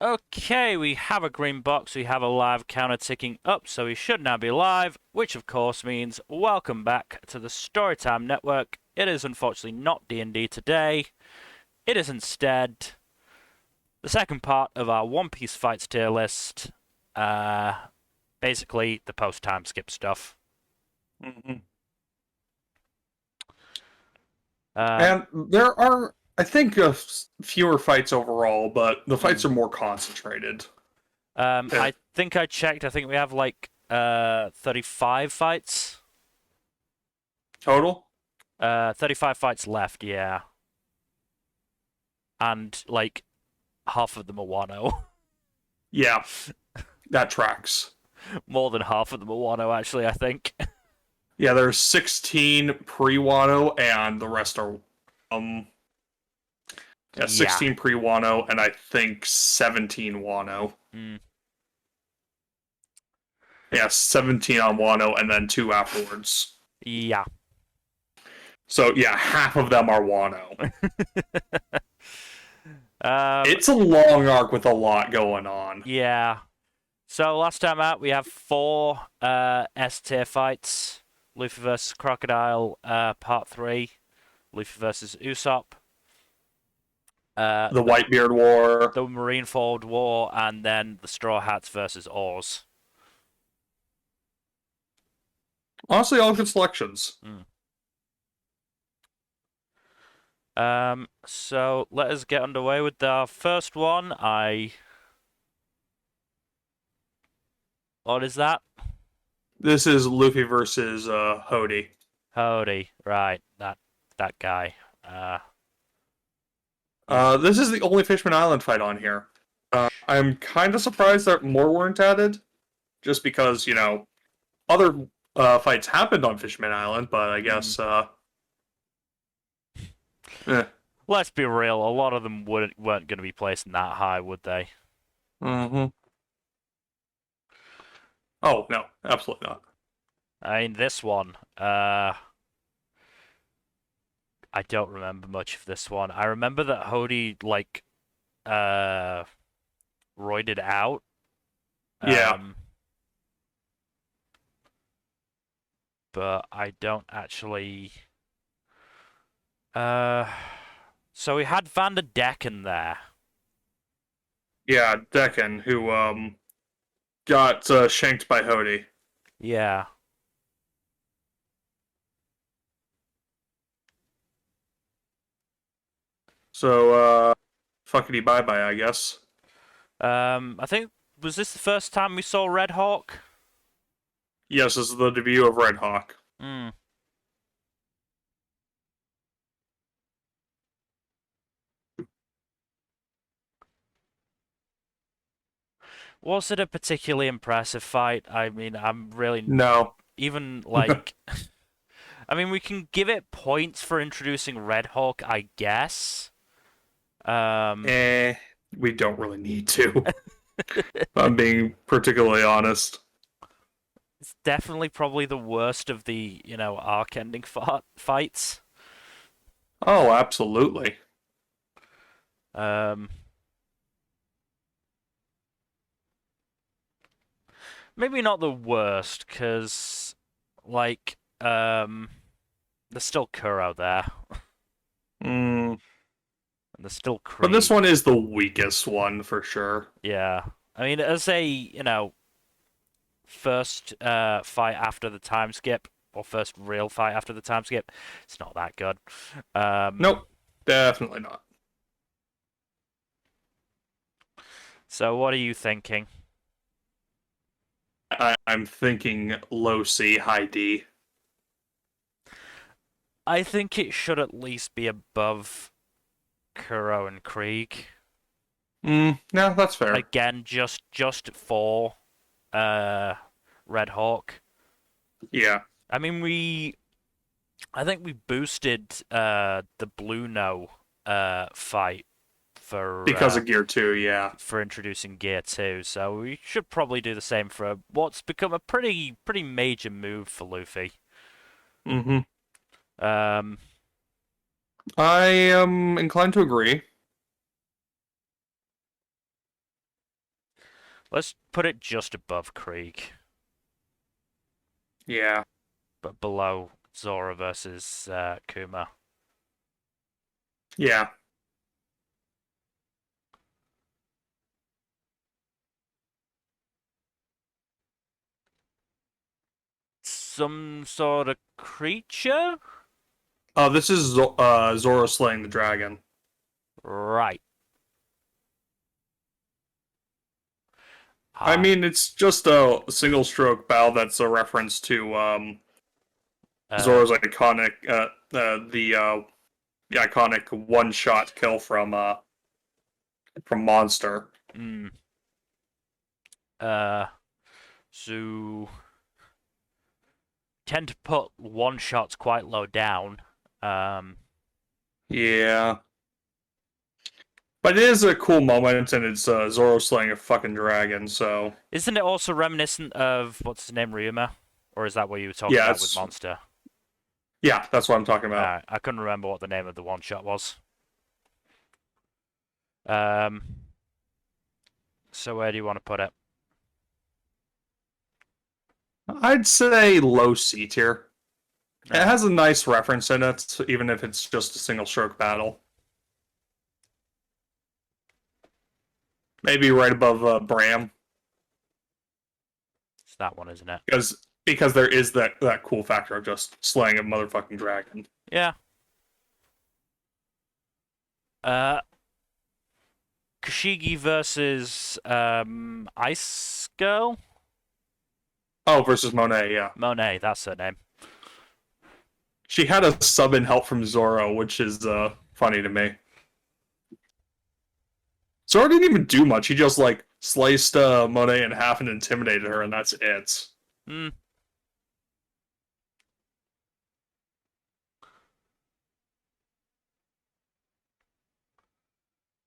Okay, we have a green box, we have a live counter ticking up, so we should now be live, which of course means welcome back to the Storytime Network. It is unfortunately not D&D today. It is instead the second part of our One Piece fights tier list. Basically the Post Timeskip stuff. Mm-hmm. Um, And there are, I think, fewer fights overall, but the hmm. fights are more concentrated. I think I checked, I think we have like 35 fights. Total? 35 fights left, yeah. And like half of them are Wano. Yeah, that tracks. More than half of them are Wano, actually, I think. Yeah, there's 16 pre-Wano, and the rest are, um, yeah, Yeah. 16 pre-Wano, and I think 17 Wano. Mm. Yeah, 17 on Wano, and then 2 afterwards. Yeah. So, yeah, half of them are Wano. um, It's a long arc with a lot going on. yeah. So last time out, we have 4 S tier fights. Luffy versus Crocodile, Part 3. Luffy versus Usopp. The The Whitebeard War. Marineford War, and then the Straw Hats versus Oars. Honestly, all good selections. Mm. So let us get underway with our first one. What is that? This is Luffy versus Hody. Hody, right? That guy. He's This is the only Fishman Island fight on here. I'm kind of surprised that more weren't added, just because, other fights happened on Fishman Island, but I mm. guess, eh. Let's be real. A lot of them weren't going to be placing that high, would they? Mm-hmm. Oh, no, absolutely not. I mean, this one. I don't remember much of this one. I remember that Hody like uh roided out. Yeah. Um, but I don't actually. Uh, so we had Van der Decken there. Yeah, Decken, who, got shanked by Hody. Yeah. So, fuckity bye-bye, I guess. I think was this the first time we saw Red Hawk? Yes, this is the debut of Red Hawk. Hmm. Was it a particularly impressive fight? I mean, I'm really No. even like. I mean, we can give it points for introducing Red Hawk, I guess. Um, We don't really need to. I'm being particularly honest. it's definitely probably the worst of the, arc ending fights. Oh, absolutely. Um, maybe not the worst, because, like, there's still Kuro there, Mm. and there's still But this Krieg. one is the weakest one for sure. Yeah. I mean, as a, first fight after the time skip, or first real fight after the time skip, it's not that good. Nope, definitely not. So what are you thinking? I'm thinking low C, high D. I think it should at least be above Kuro and Krieg. No, that's fair. Again, just for Red Hawk. Yeah, I mean, I think we boosted the Blue No fight because of Gear 2, yeah. for introducing Gear 2, so we should probably do the same for what's become a pretty major move for Luffy. Mm-hmm. Um, I am inclined to agree. Let's put it just above Krieg, Yeah. but below Zora versus Kuma. Yeah. Some sort of creature? This is Zoro slaying the dragon. Right. I Hi. mean, it's just a single stroke bow that's a reference to Uh, Zoro's iconic, the iconic one shot kill from Monster. mm, uh, so tend to put one shots quite low down. Um, Yeah. But it is a cool moment, and it's Zoro slaying a fucking dragon, so. isn't it also reminiscent of what's his name, Ryuma? Or is that what you were talking Yeah, about with it's. Monster? Yeah, that's what I'm talking about. I couldn't remember what the name of the one shot was. Um, so where do you want to put it? I'd say low C tier. It Alright. has a nice reference in it, even if it's just a single stroke battle. Maybe right above Bram, It's that one, isn't it? because there is that cool factor of just slaying a motherfucking dragon. Yeah. Uh, Kashigi versus Ice Girl? Oh, versus Monet, yeah. Monet, that's her name. She had a sub in help from Zoro, which is funny to me. Zoro didn't even do much. He just like sliced Monet in half and intimidated her, and that's it. Hmm.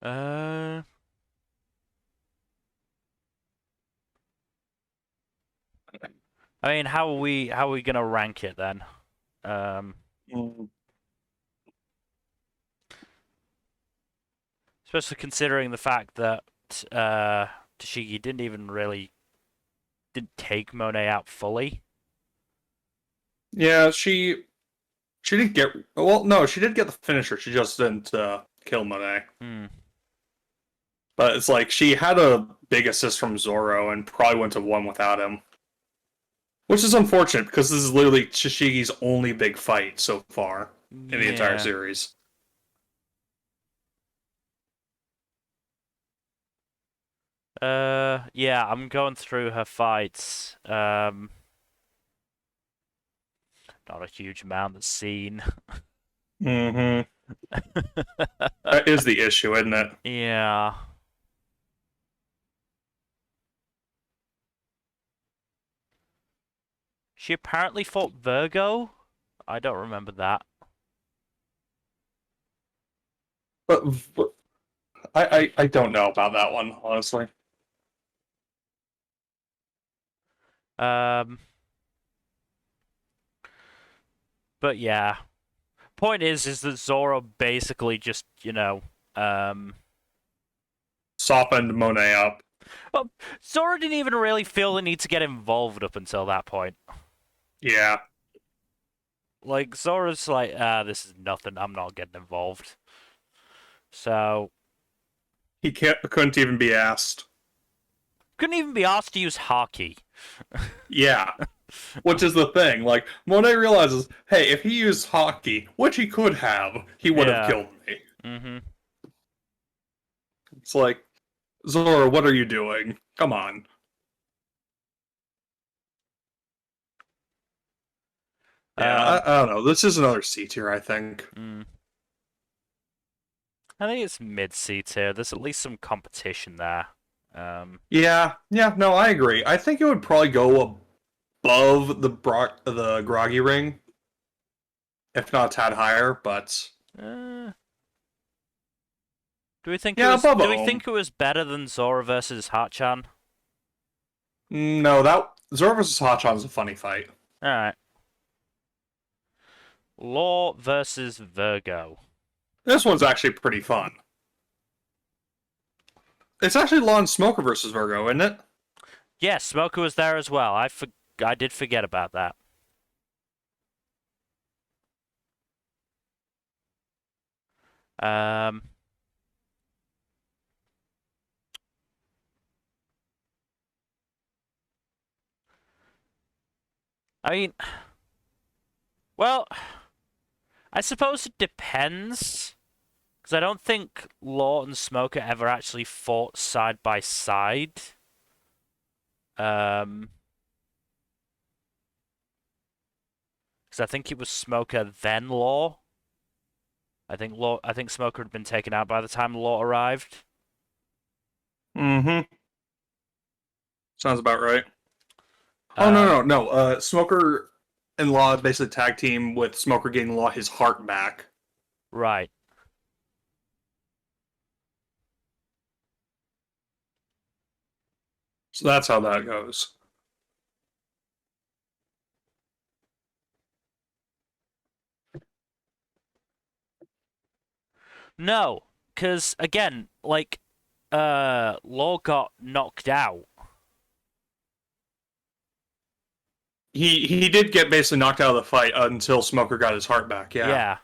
Uh, I mean, how are we gonna rank it then? Um, Mm. Especially considering the fact that Tashigi didn't take Monet out fully. Yeah, she didn't get well. No, she did get the finisher. She just didn't kill Monet. Hmm. But it's like she had a big assist from Zoro and probably wouldn't have won without him. Which is unfortunate because this is literally Shishigi's only big fight so far in the entire Yeah. series. Yeah, I'm going through her fights. Not a huge amount that's seen. Mm-hmm. That is the issue, isn't it? Yeah. She apparently fought Virgo. I don't remember that. But I don't know about that one, honestly. Um, but yeah. Point is that Zoro basically just, Softened Monet up. well, Zoro didn't even really feel the need to get involved up until that point. Yeah. Like, Zoro's like, this is nothing, I'm not getting involved. So, Couldn't even be asked. couldn't even be asked to use Haki. Yeah. Which is the thing. Like, Monet realizes, hey, if he used hockey, which he could have, he would have Yeah. killed me. Mm-hmm. It's like, Zoro, what are you doing? Come on. Yeah, I don't know. This is another C tier, I think. I think it's mid-C tier. There's at least some competition there. Yeah, no, I agree. I think it would probably go above the Groggy Ring, if not a tad higher, but Uh, do we think it yeah, was? above Do we Ohm. think it was better than Zoro versus Hachan? No, that Zoro vs. Hachan is a funny fight. All right. Law versus Virgo. This one's actually pretty fun. It's actually Law and Smoker versus Virgo, isn't it? Yeah, Smoker was there as well. I did forget about that. Um, I mean, well, I suppose it depends. Because I don't think Law and Smoker ever actually fought side by side. Um, because I think it was Smoker then Law. I think Smoker had been taken out by the time Law arrived. Mm-hmm. Sounds about right. Oh no, Um, no, no. Smoker and Law basically tag team with Smoker getting Law his heart back. right. So that's how that goes. No, because again, like, Law got knocked out. He did get basically knocked out of the fight until Smoker got his heart back. Yeah. Yeah,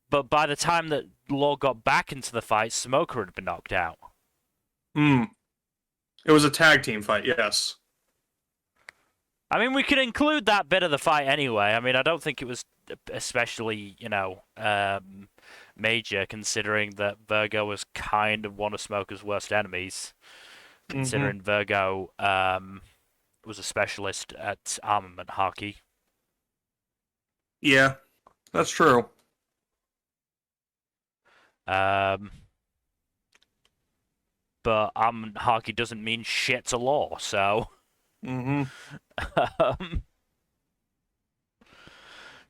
but by the time that Law got back into the fight, Smoker had been knocked out. Hmm. It was a tag team fight. Yes. I mean, we could include that bit of the fight anyway. I mean, I don't think it was especially, major, considering that Virgo was kind of one of Smoker's worst enemies. Mm-hmm. Considering Virgo was a specialist at armament hockey. Yeah, that's true. Um, but armament hockey doesn't mean shit to Law, so. Mm-hmm. um,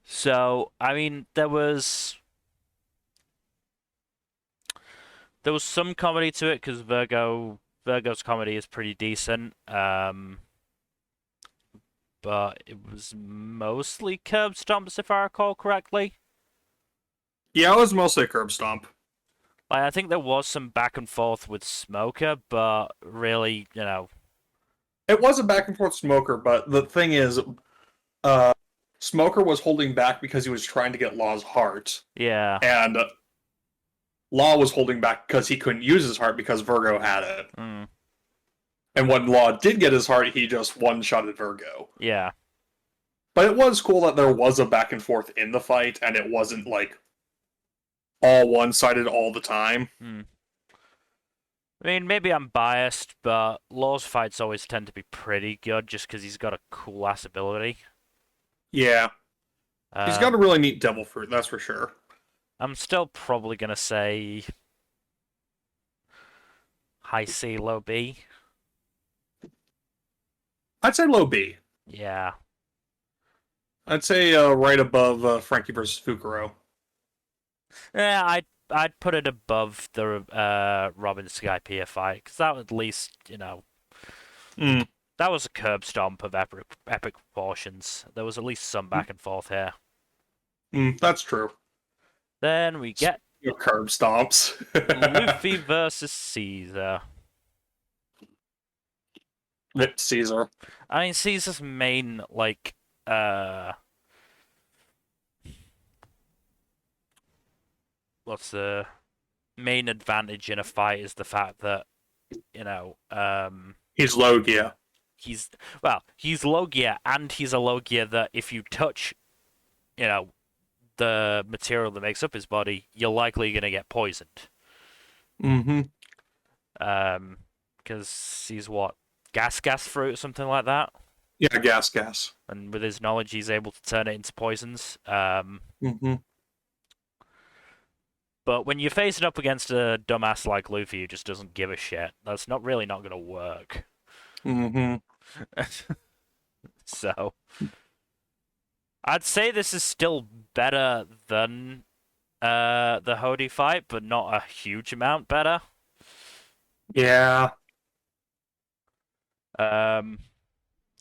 so I mean, there was some comedy to it because Virgo's comedy is pretty decent. But it was mostly curb stomps if I recall correctly. Yeah, it was mostly a curb stomp. Like I think there was some back and forth with Smoker, but really, It was a back and forth Smoker, but the thing is, uh, Smoker was holding back because he was trying to get Law's heart, yeah. and Law was holding back because he couldn't use his heart because Virgo had it. Mm, And when Law did get his heart, he just one-shotted Virgo. yeah. But it was cool that there was a back and forth in the fight, and it wasn't like all one-sided all the time. Mm. I mean, maybe I'm biased, but Law's fights always tend to be pretty good just because he's got a cool ass ability. Yeah, he's got a Um, really neat devil fruit, that's for sure. I'm still probably gonna say high C, low B. I'd say low B. Yeah. I'd say right above Frankie versus Fukuro. Yeah, I'd put it above the Robin Skypiea fight because that at least Mm, that was a curb stomp of epic proportions. There was at least some back and forth here. that's true. Then we get Your curb stomps. Luffy versus Caesar. Rip Caesar. I mean, Caesar's main uh, what's the main advantage in a fight is the fact that He's Logia. he's he's Logia and he's a Logia that if you touch you know the material that makes up his body, you're likely gonna get poisoned. Mm-hmm. Because he's what gas fruit or something like that, Yeah, gas. and with his knowledge, he's able to turn it into poisons. Mm-hmm. But when you're facing up against a dumbass like Luffy who just doesn't give a shit, that's not gonna work. Mm-hmm. So I'd say this is still better than the Hody fight, but not a huge amount better. Yeah. Um,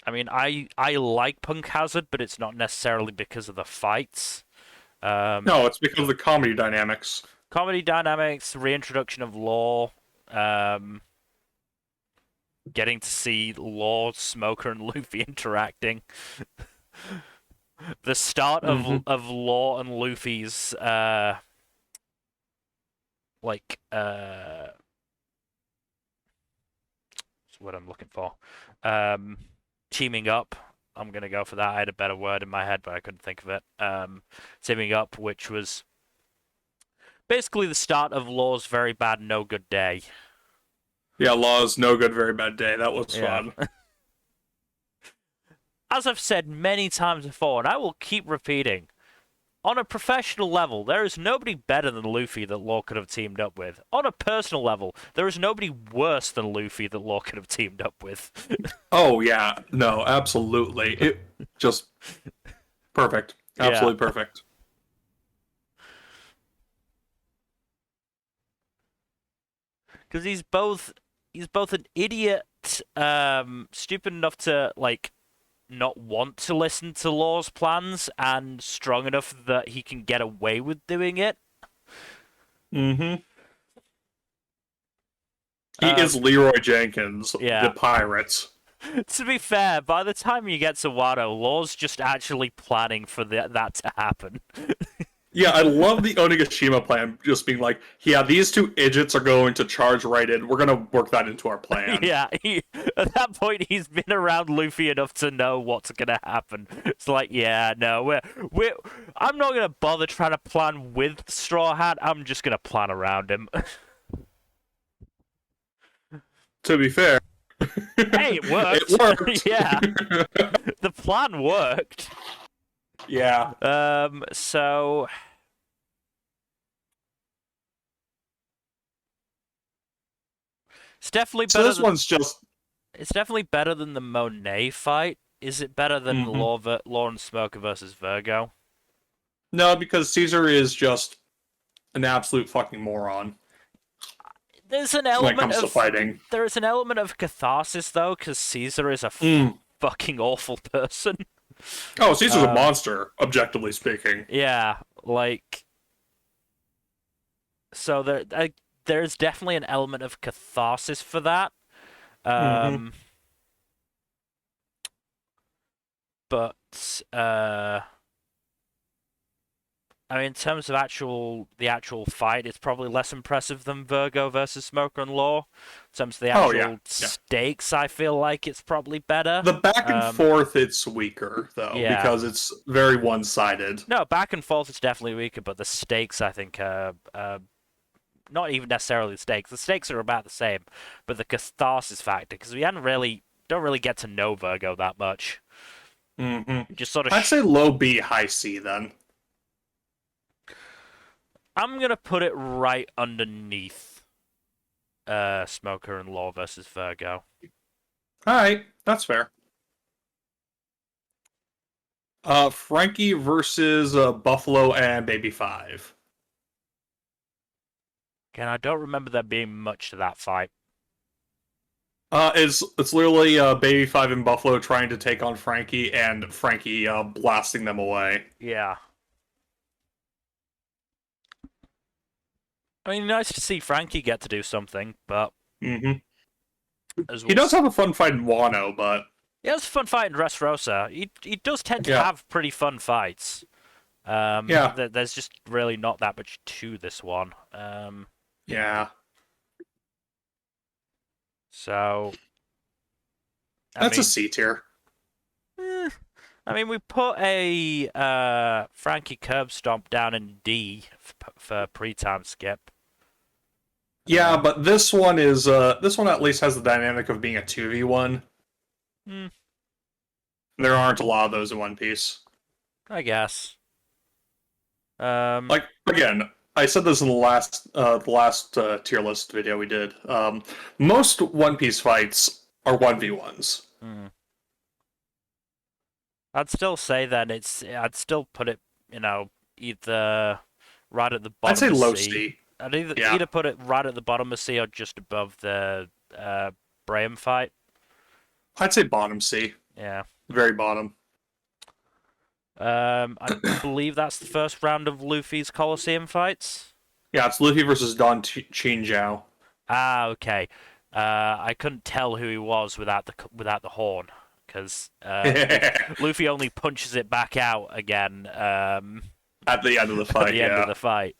I mean, I like Punk Hazard, but it's not necessarily because of the fights. No, it's because of the comedy dynamics. Comedy dynamics, reintroduction of Law, um, getting to see Law, Smoker, and Luffy interacting. The start Hmm. of Law and Luffy's like what's what I'm looking for. Um Teaming up. I'm gonna go for that. I had a better word in my head, but I couldn't think of it. Teaming up, which was basically the start of Law's very bad, no good day. Yeah, Law's no good, very bad day. That was Yeah. fun. As I've said many times before, and I will keep repeating, on a professional level, there is nobody better than Luffy that Law could have teamed up with. On a personal level, there is nobody worse than Luffy that Law could have teamed up with. Oh yeah, no, absolutely. It just perfect, Yeah, absolutely perfect. because he's both an idiot, stupid enough to like not want to listen to Law's plans, and strong enough that he can get away with doing it. Hmm. He is Um, Leroy Jenkins, the yeah. Pirates. To be fair, by the time you get to Wano, Law's just actually planning for that to happen. Yeah, I love the Onigashima plan, just being like, yeah, these two idiots are going to charge right in. We're gonna work that into our plan. Yeah, at that point he's been around Luffy enough to know what's gonna happen. It's like, yeah, no, we're I'm not gonna bother trying to plan with Straw Hat. I'm just gonna plan around him. To be fair, Hey, it it worked. worked. Yeah, the plan worked. Yeah. So it's definitely So better this than one's just. the Monet fight. Is it better than Hmm. Law and Smoker versus Virgo? No, because Caesar is just an absolute fucking moron There's an when it element comes to of fighting. there is an element of catharsis though, because Caesar is a Mm. fucking awful person. Oh, Caesar's a Um, monster, objectively speaking. yeah, like so there's definitely an element of catharsis for that. Hmm. Um, but I mean, in terms of the actual fight, it's probably less impressive than Virgo versus Smoker and Law. In terms of the Oh yeah, actual yeah. stakes, I feel like it's probably better. The back and Um, forth, it's weaker though yeah. because it's very one-sided. No, back and forth is definitely weaker, but the stakes I think are not even necessarily the stakes. The stakes are about the same, but the catharsis factor because we hadn't really don't really get to know Virgo that much. Hmm. Just sort of. I'd say low B, high C then. I'm gonna put it right underneath Smoker and Law versus Virgo. All right, that's fair. Frankie versus Buffalo and Baby Five. Again, I don't remember there being much to that fight. It's literally Baby Five and Buffalo trying to take on Frankie, and Frankie blasting them away. Yeah. I mean, nice to see Frankie get to do something, but Hmm. as He we'll does have a fun fight in Wano, but yeah, it's a fun fight in Dressrosa. He does tend to yeah, have pretty fun fights. yeah, There's just really not that much to this one. yeah. So I That's a mean, C tier. eh, I mean, we put a Frankie curb stomp down in D for pre-time skip. Yeah, Um, but this one at least has the dynamic of being a 2v1. hmm, There aren't a lot of those in One Piece. I guess. Um, Like again, I said this in the last tier list video we did. Most One Piece fights are 1v1s. hmm. I'd still say that I'd still put it, either right at the I'd say bottom of low C. C. I'd either Yeah, put it right at the bottom of C or just above the Braham fight. I'd say bottom C, Yeah. very bottom. I believe that's the first round of Luffy's Coliseum fights. Yeah, it's Luffy versus Chin Jiao. Ah, okay. I couldn't tell who he was without the horn, because Luffy only punches it back out again At the end of the at fight, the end of yeah. the fight.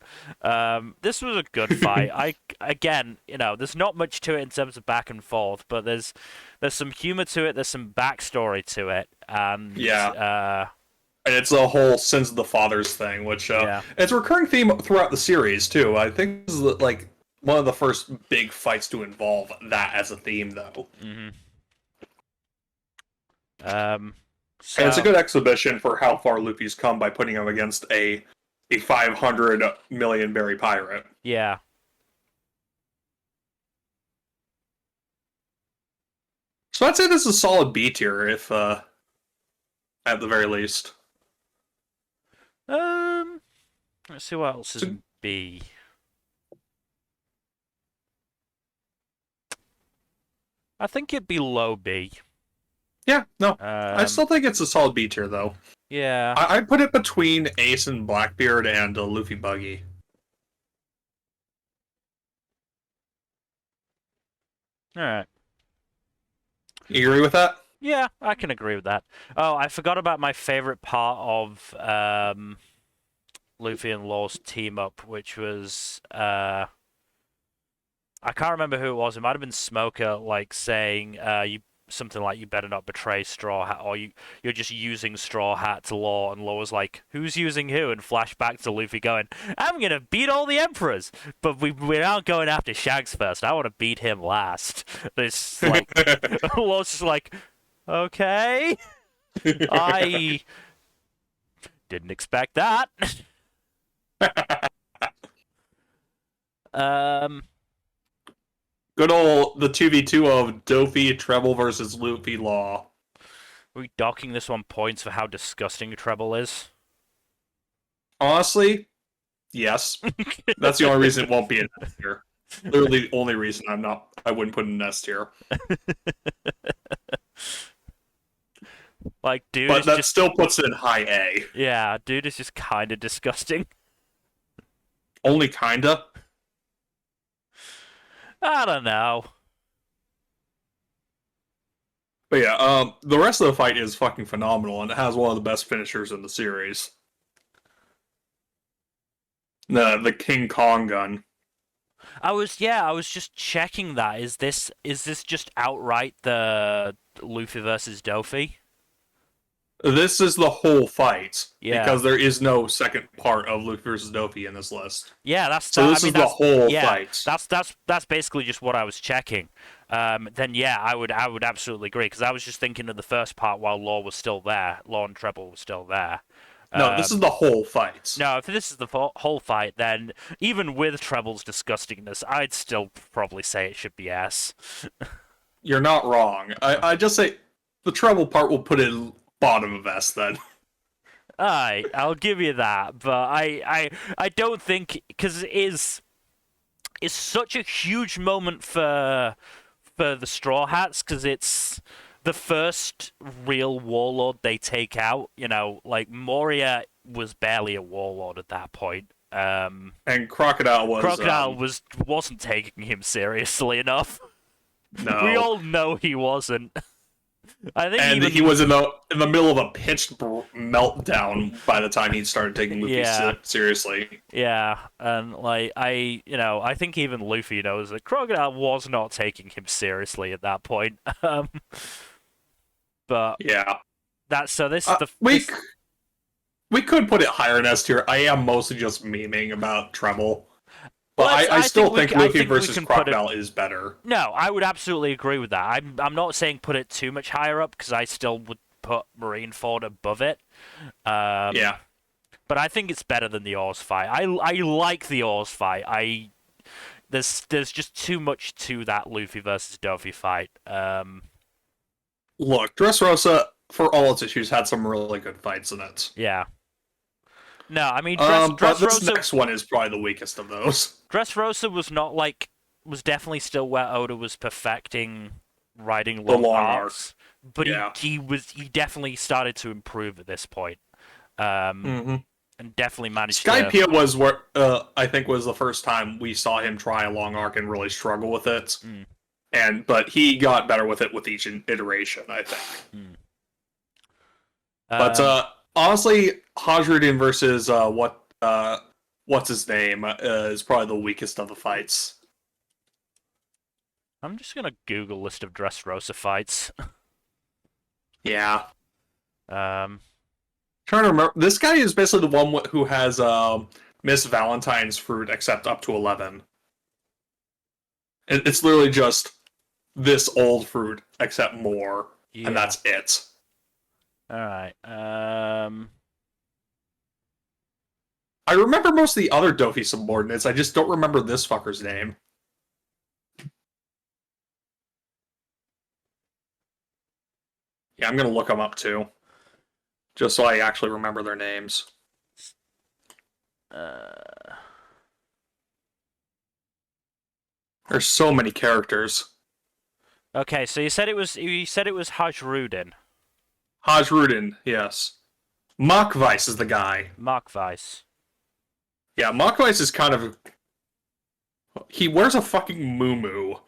This was a good fight. Again, there's not much to it in terms of back and forth, but there's some humor to it. There's some backstory to it, and Yeah. And it's a whole sins of the fathers thing, which yeah, it's a recurring theme throughout the series too. I think this is like one of the first big fights to involve that as a theme, though. hmm And it's a so good exhibition for how far Luffy's come by putting him against a 500 million berry pirate. yeah. So I'd say this is a solid B tier, if at the very least. Let's see what else is So, in B. I think it'd be low B. yeah, no, I still think it's a solid B tier though. Yeah. I put it between Ace and Blackbeard and Luffy Buggy. All right. You agree with that? Yeah, I can agree with that. Oh, I forgot about my favorite part of Luffy and Law's team up, which was I can't remember who it was. It might have been Smoker, like saying you something like you better not betray Straw Hat, or you're just using Straw Hat to Law, and Law was like, who's using who? And flashback to Luffy going, I'm gonna beat all the emperors, but we're not going after Shanks first. I want to beat him last. But it's like Law's just like, okay, I didn't expect that. um. Good old the 2v2 of Dofi Treble versus Luffy Law. Are we docking this one points for how disgusting Treble is? Honestly, yes. That's the only reason it won't be in S tier. Literally the only reason I wouldn't put it in S tier. Like, dude But is that just still puts it in high A. yeah, dude is just kind of disgusting. Only kinda. I don't know. But yeah, the rest of the fight is fucking phenomenal, and it has one of the best finishers in the series. The King Kong gun. I was just checking that. Is this just outright the Luffy versus Dofi? This is the whole fight, Yeah. because there is no second part of Luffy versus Dofi in this list. Yeah, that's So that. this I mean, is the that's whole yeah, fight. that's basically just what I was checking. Then yeah, I would absolutely agree because I was just thinking of the first part while Law was still there. Law and Treble was still there. No, this is the whole fight. No, if this is the whole fight, then even with Treble's disgustingness, I'd still probably say it should be S. You're not wrong. I just say the treble part will put it bottom of S then. Alright, I'll give you that, but I don't think because it's such a huge moment for the Straw Hats because it's the first real warlord they take out. Like Moria was barely a warlord at that point. And Crocodile wasn't taking him seriously enough. No. We all know he wasn't. I think and he was in the middle of a pitched meltdown by the time he started taking Luffy seriously. Yeah, and like I think even Luffy knows that Crocodile was not taking him seriously at that point. But yeah, we could put it higher in S tier. I am mostly just memeing about Treble. But I still think Luffy versus Crocodile is better. No, I would absolutely agree with that. I'm not saying put it too much higher up because I still would put Marineford above it. Yeah. But I think it's better than the Oars fight. I like the Oars fight. There's just too much to that Luffy versus Dofi fight. Look, Dressrosa, for all its issues, had some really good fights in it. Yeah. No, I mean, but this next one is probably the weakest of those. Dressrosa was definitely still where Oda was perfecting writing long arcs, but he definitely started to improve at this point, and definitely managed. Skypiea was where I think was the first time we saw him try a long arc and really struggle with it. But he got better with it with each iteration, I think. Hmm. But honestly, Hajrudin versus what's his name is probably the weakest of the fights. I'm just gonna Google list of Dressrosa fights. Yeah. um, Trying to remember, this guy is basically the one who has Miss Valentine's fruit, except up to 11. It's literally just this old fruit, except more, yeah. and that's it. All right. I remember most of the other Dofi subordinates. I just don't remember this fucker's name. Yeah, I'm gonna look them up too, just so I actually remember their names. There's so many characters. Okay, so you said it was Hajrudin. Hajrudin, yes. Machweiss is the guy. Mark Weiss. Yeah, Machweiss is kind of... He wears a fucking muumuu.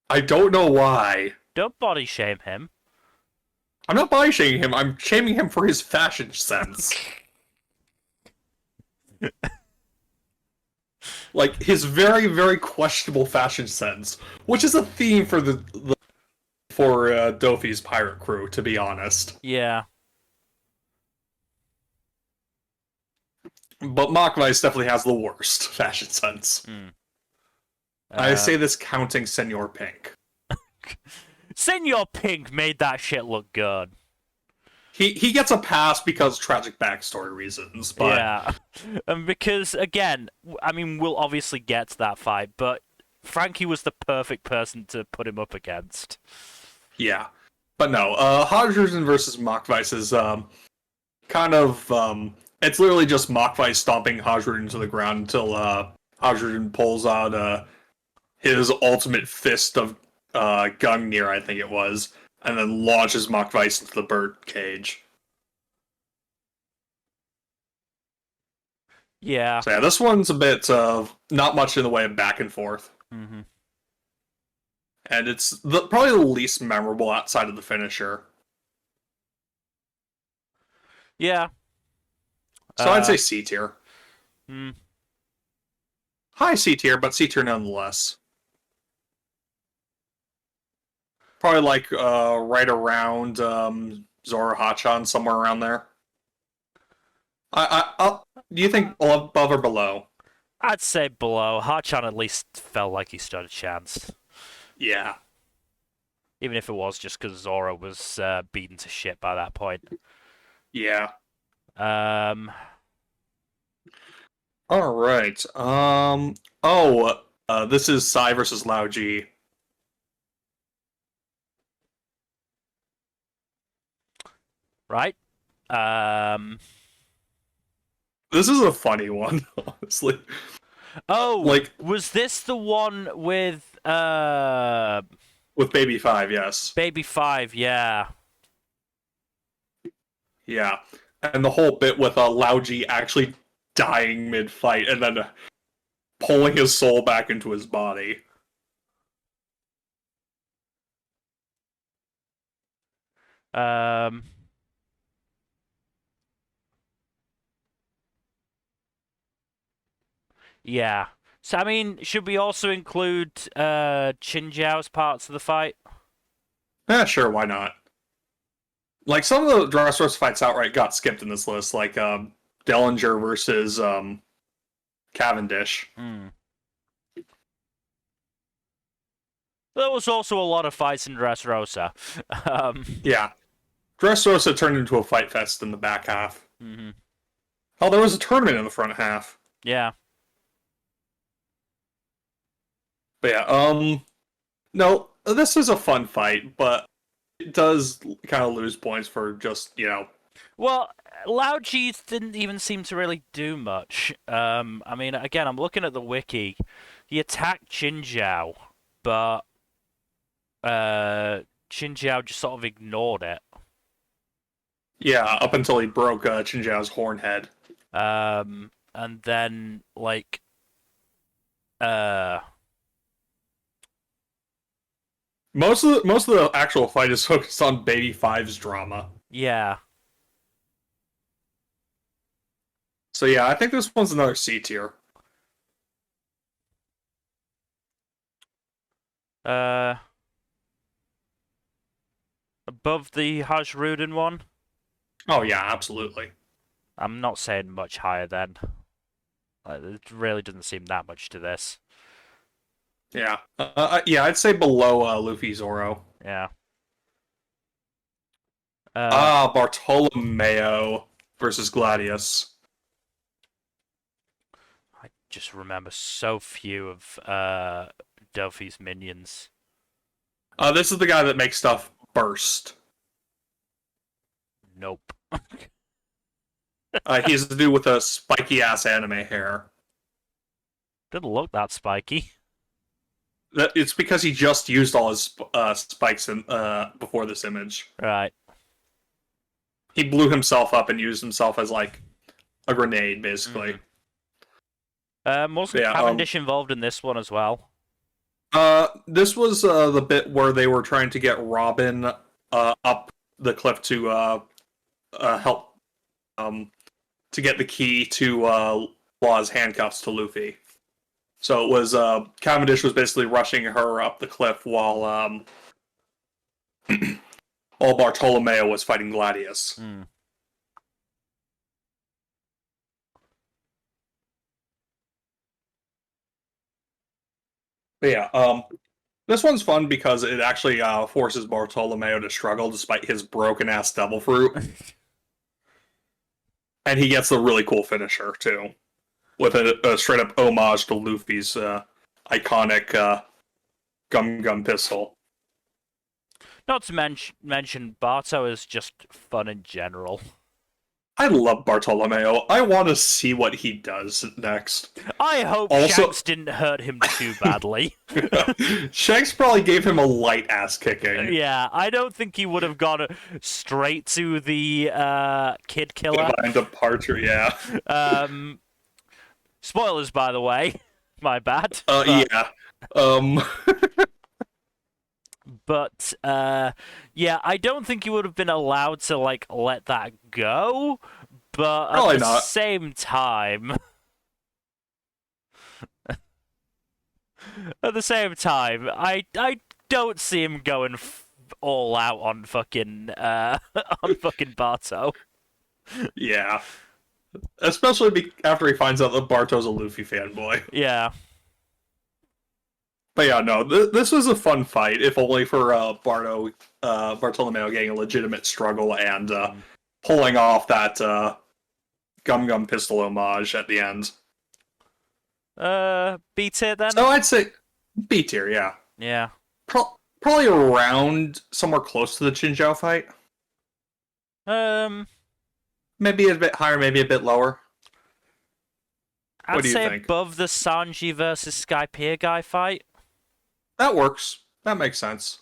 I don't know why. Don't body shame him. I'm not body shaming him, I'm shaming him for his fashion sense. Like, his very, very questionable fashion sense. Which is a theme for Dofi's pirate crew, to be honest. Yeah. But Machweiss definitely has the worst fashion sense. I say this counting Senor Pink. Senor Pink made that shit look good. He gets a pass because tragic backstory reasons, but yeah, and because again, I mean, we'll obviously get to that fight, but Frankie was the perfect person to put him up against. Yeah, but no, Hodgerson versus Machweiss is kind of it's literally just Machweiss stomping Hodgerson to the ground until Hodgerson pulls out his ultimate fist of Gungnir, I think it was, and then launches Machweiss into the bird cage. Yeah. So yeah, this one's a bit not much in the way of back and forth. Mm-hmm. And it's probably the least memorable outside of the finisher. Yeah. So I'd say C tier. Hmm. High C tier, but C tier nonetheless. Probably like right around Zoro Hachan, somewhere around there. Do you think above or below? I'd say below. Hachan at least felt like he stood a chance. Yeah. Even if it was just because Zoro was beaten to shit by that point. Yeah. All right. This is Sai versus Lao Ji. Right. This is a funny one, honestly. Oh, like, was this the one with Baby 5, yes. Baby 5, yeah. Yeah. And the whole bit with Lao Ji actually dying mid-fight and then pulling his soul back into his body. Yeah. So, I mean, should we also include Chinjiao's parts of the fight? Yeah, sure, why not? Like, some of the Dressrosa fights outright got skipped in this list, like Dellinger versus Cavendish. There was also a lot of fights in Dressrosa. Yeah. Dressrosa turned into a fight fest in the back half. Mm-hmm. Oh, there was a tournament in the front half. Yeah. But yeah, no, this is a fun fight, but it does kind of lose points for just, Well, Lao Ji didn't even seem to really do much. I mean, again, I'm looking at the wiki. He attacked Chinjiao, but Chinjiao just sort of ignored it. Yeah, up until he broke Chinjiao's horn head. And then, like, Most of the actual fight is focused on Baby Five's drama. Yeah. So yeah, I think this one's another C tier. Uh, above the Hajrudin one. Oh yeah, absolutely. I'm not saying much higher then. It really doesn't seem that much to this. Yeah, yeah, I'd say below Luffy Zoro. Yeah. Uh, Ah, Bartolomeo versus Gladius. I just remember so few of Delphi's minions. This is the guy that makes stuff burst. Nope. He's the dude with a spiky ass anime hair. Didn't look that spiky. It's because he just used all his spikes before this image. Right. He blew himself up and used himself as like a grenade, basically. Wasn't Yeah. Cavendish involved in this one as well? This was the bit where they were trying to get Robin up the cliff to help to get the key to Law's handcuffs to Luffy. So it was Cavendish was basically rushing her up the cliff while while Bartolomeo was fighting Gladius. But yeah, this one's fun because it actually forces Bartolomeo to struggle despite his broken ass devil fruit, and he gets the really cool finisher too, with a straight up homage to Luffy's iconic Gum Gum pistol. Not to mention, Barto is just fun in general. I love Bartolomeo. I want to see what he does next. I hope Also- Shanks didn't hurt him too badly. Shanks probably gave him a light ass kicking. Yeah, I don't think he would have gone straight to the kid killer. Divine departure, yeah. Spoilers, by the way. My bad. Yeah. But yeah, I don't think he would have been allowed to like let that go. But Probably at the not. same time, I don't see him going all out on fucking on fucking Barto. Yeah. Especially after he finds out that Barto's a Luffy fanboy. Yeah. But yeah, no, this was a fun fight, if only for Bartolomeo getting a legitimate struggle and pulling off that Gum Gum pistol homage at the end. B tier then? So I'd say B tier, yeah. Yeah. Probably around somewhere close to the Chinjiao fight. Maybe a bit higher, maybe a bit lower. I'd What do you say think? above the Sanji versus Skypiea guy fight. That works. That makes sense.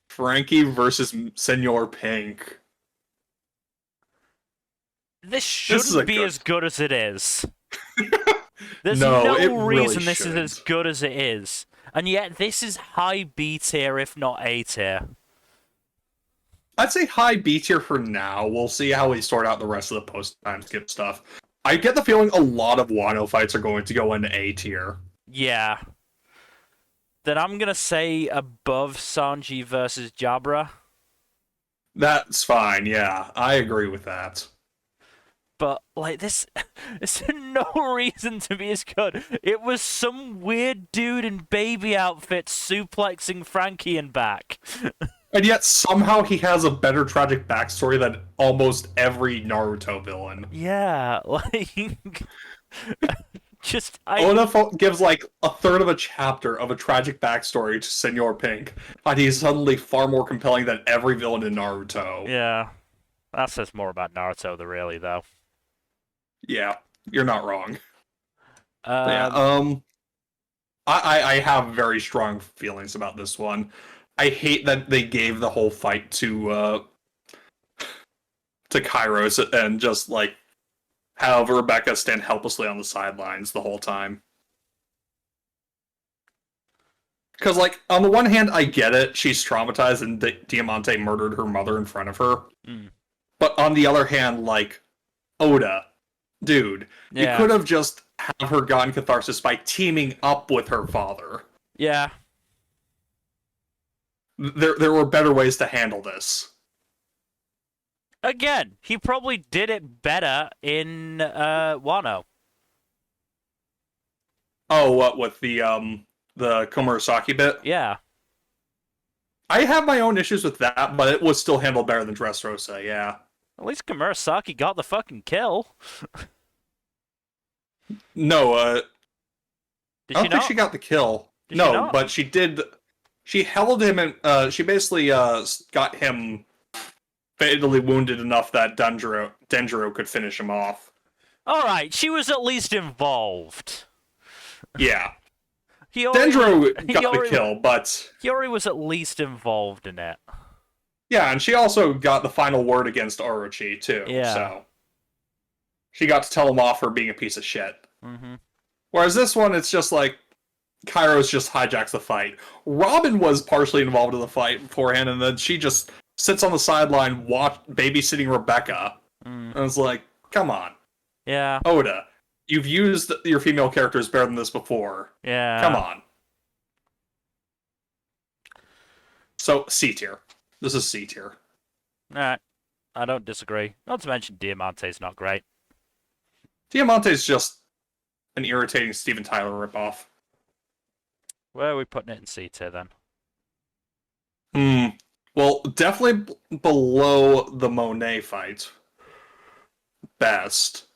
Frankie versus Senor Pink. This This is shouldn't be good- as good as it is. There's No, it no really reason this is as shouldn't. good as it is. And yet this is high B tier, if not A tier. I'd say high B tier for now. We'll see how we sort out the rest of the post Timeskip stuff. I get the feeling a lot of Wano fights are going to go into A tier. Yeah. Then I'm gonna say above Sanji versus Jabra. That's fine, yeah. I agree with that. But like this, there's no reason to be as good. It was some weird dude in baby outfit suplexing Frankie and back. And yet somehow he has a better tragic backstory than almost every Naruto villain. Yeah, like just Oda gives like a third of a chapter of a tragic backstory to Senor Pink, and he's suddenly far more compelling than every villain in Naruto. Yeah, that says more about Naruto than really though. Yeah, you're not wrong. Yeah, I have very strong feelings about this one. I hate that they gave the whole fight to Kairos and just like have Rebecca stand helplessly on the sidelines the whole time. Because, like, on the one hand, I get it. She's traumatized and Diamante murdered her mother in front of her. Mm. But on the other hand, like, Oda, dude, you Yeah. could have just have her gotten catharsis by teaming up with her father. Yeah. There were better ways to handle this. Again, he probably did it better in Wano. Oh, what with the Komurasaki bit? Yeah. I have my own issues with that, but it was still handled better than Dressrosa, yeah. At least Komurasaki got the fucking kill. No, Did I she don't think not? she got the kill. Did she No, not? but she did. She held him and she basically got him fatally wounded enough that Denjiro could finish him off. Alright, she was at least involved. Yeah. Hiyori Denjiro got the Hiyori, kill, but Hiyori was at least involved in it. yeah, and she also got the final word against Orochi too. Yeah. So she got to tell him off for being a piece of shit. Mm-hmm. Whereas this one, it's just like Kairos just hijacks the fight. Robin was partially involved in the fight beforehand, and then she just sits on the sideline, babysitting Rebecca, Mm. and it's like, come on, Yeah. Oda, you've used your female characters better than this before. Yeah. Come on. So C tier. This is C tier. Alright. I don't disagree. Not to mention Diamante's not great. Diamante's just an irritating Steven Tyler ripoff. Where are we putting it in C tier then? Well, definitely below the Monet fight. Best.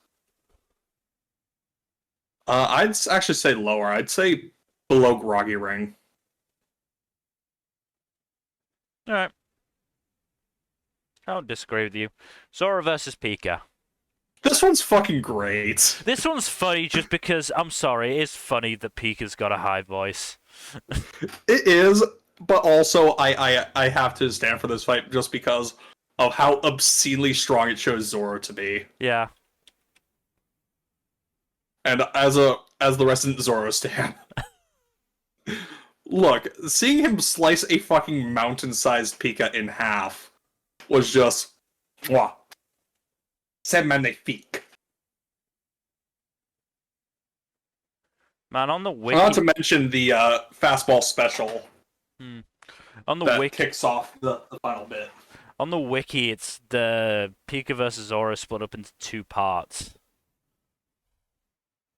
I'd actually say lower. I'd say below Groggy Ring. Alright. I don't disagree with you. Zora versus Pika. This one's fucking great. This one's funny just because, I'm sorry, it is funny that Pika's got a high voice. It is, but also I have to stand for this fight just because of how obscenely strong it shows Zoro to be. Yeah. And as the resident Zoro stan. Look, seeing him slice a fucking mountain-sized Pika in half was just mwah. C'est magnifique. Man, on the wiki... Not to mention the fastball special On the that wiki... kicks off the final bit. On the wiki, it's the Pika versus Zora split up into 2 parts.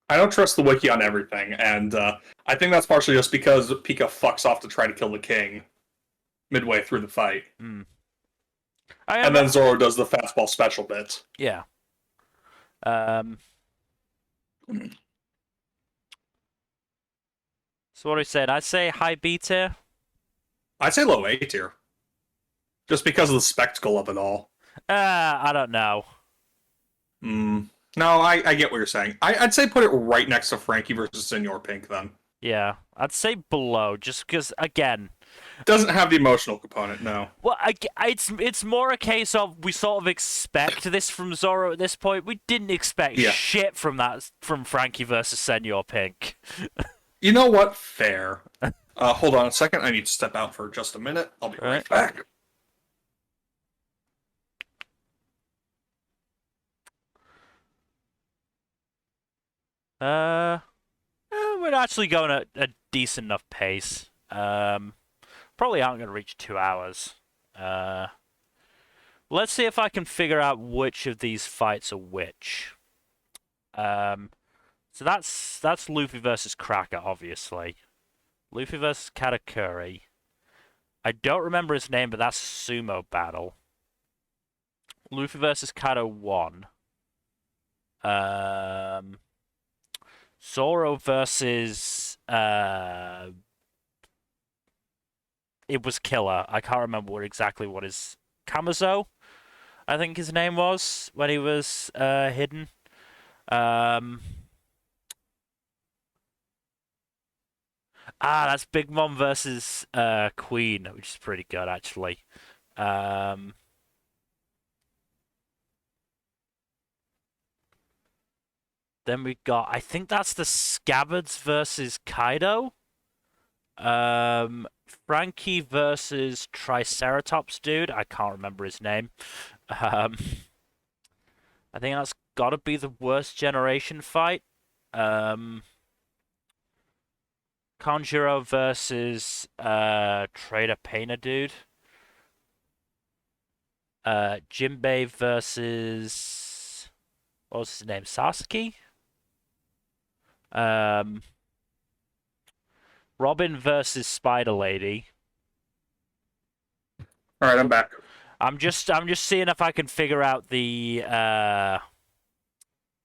I don't trust the wiki on everything, and I think that's partially just because Pika fucks off to try to kill the king midway through the fight. And then Zoro does the fastball special bit. Yeah. So what do we say? I'd say high B tier. I'd say low A tier. Just because of the spectacle of it all. I don't know. No, I get what you're saying. I'd say put it right next to Frankie versus Senor Pink, then. Yeah, I'd say below, just because, again... Doesn't have the emotional component, no. Well, it's more a case of we sort of expect this from Zoro at this point. We didn't expect shit from Frankie versus Senor Pink. You know what? Fair. Hold on a second. I need to step out for just a minute. I'll be right back. We're actually going at a decent enough pace. Probably aren't going to reach 2 hours. Let's see if I can figure out which of these fights are which. So that's Luffy versus Cracker, obviously. Luffy versus Katakuri. I don't remember his name, but that's a sumo battle. Luffy versus Kado 1. Zoro versus it was Killer. I can't remember exactly what his Kamazo, I think his name was when he was hidden. That's Big Mom versus Queen, which is pretty good actually. Then we got, I think that's the Scabbards versus Kaido. Frankie versus Triceratops dude. I can't remember his name. Um, I think that's got to be the worst generation fight. Um, Conjuro versus Trader Painter dude. Jinbei versus what was his name? Sasuke. Um, Robin versus Spider Lady. All right, I'm back. I'm just seeing if I can figure out the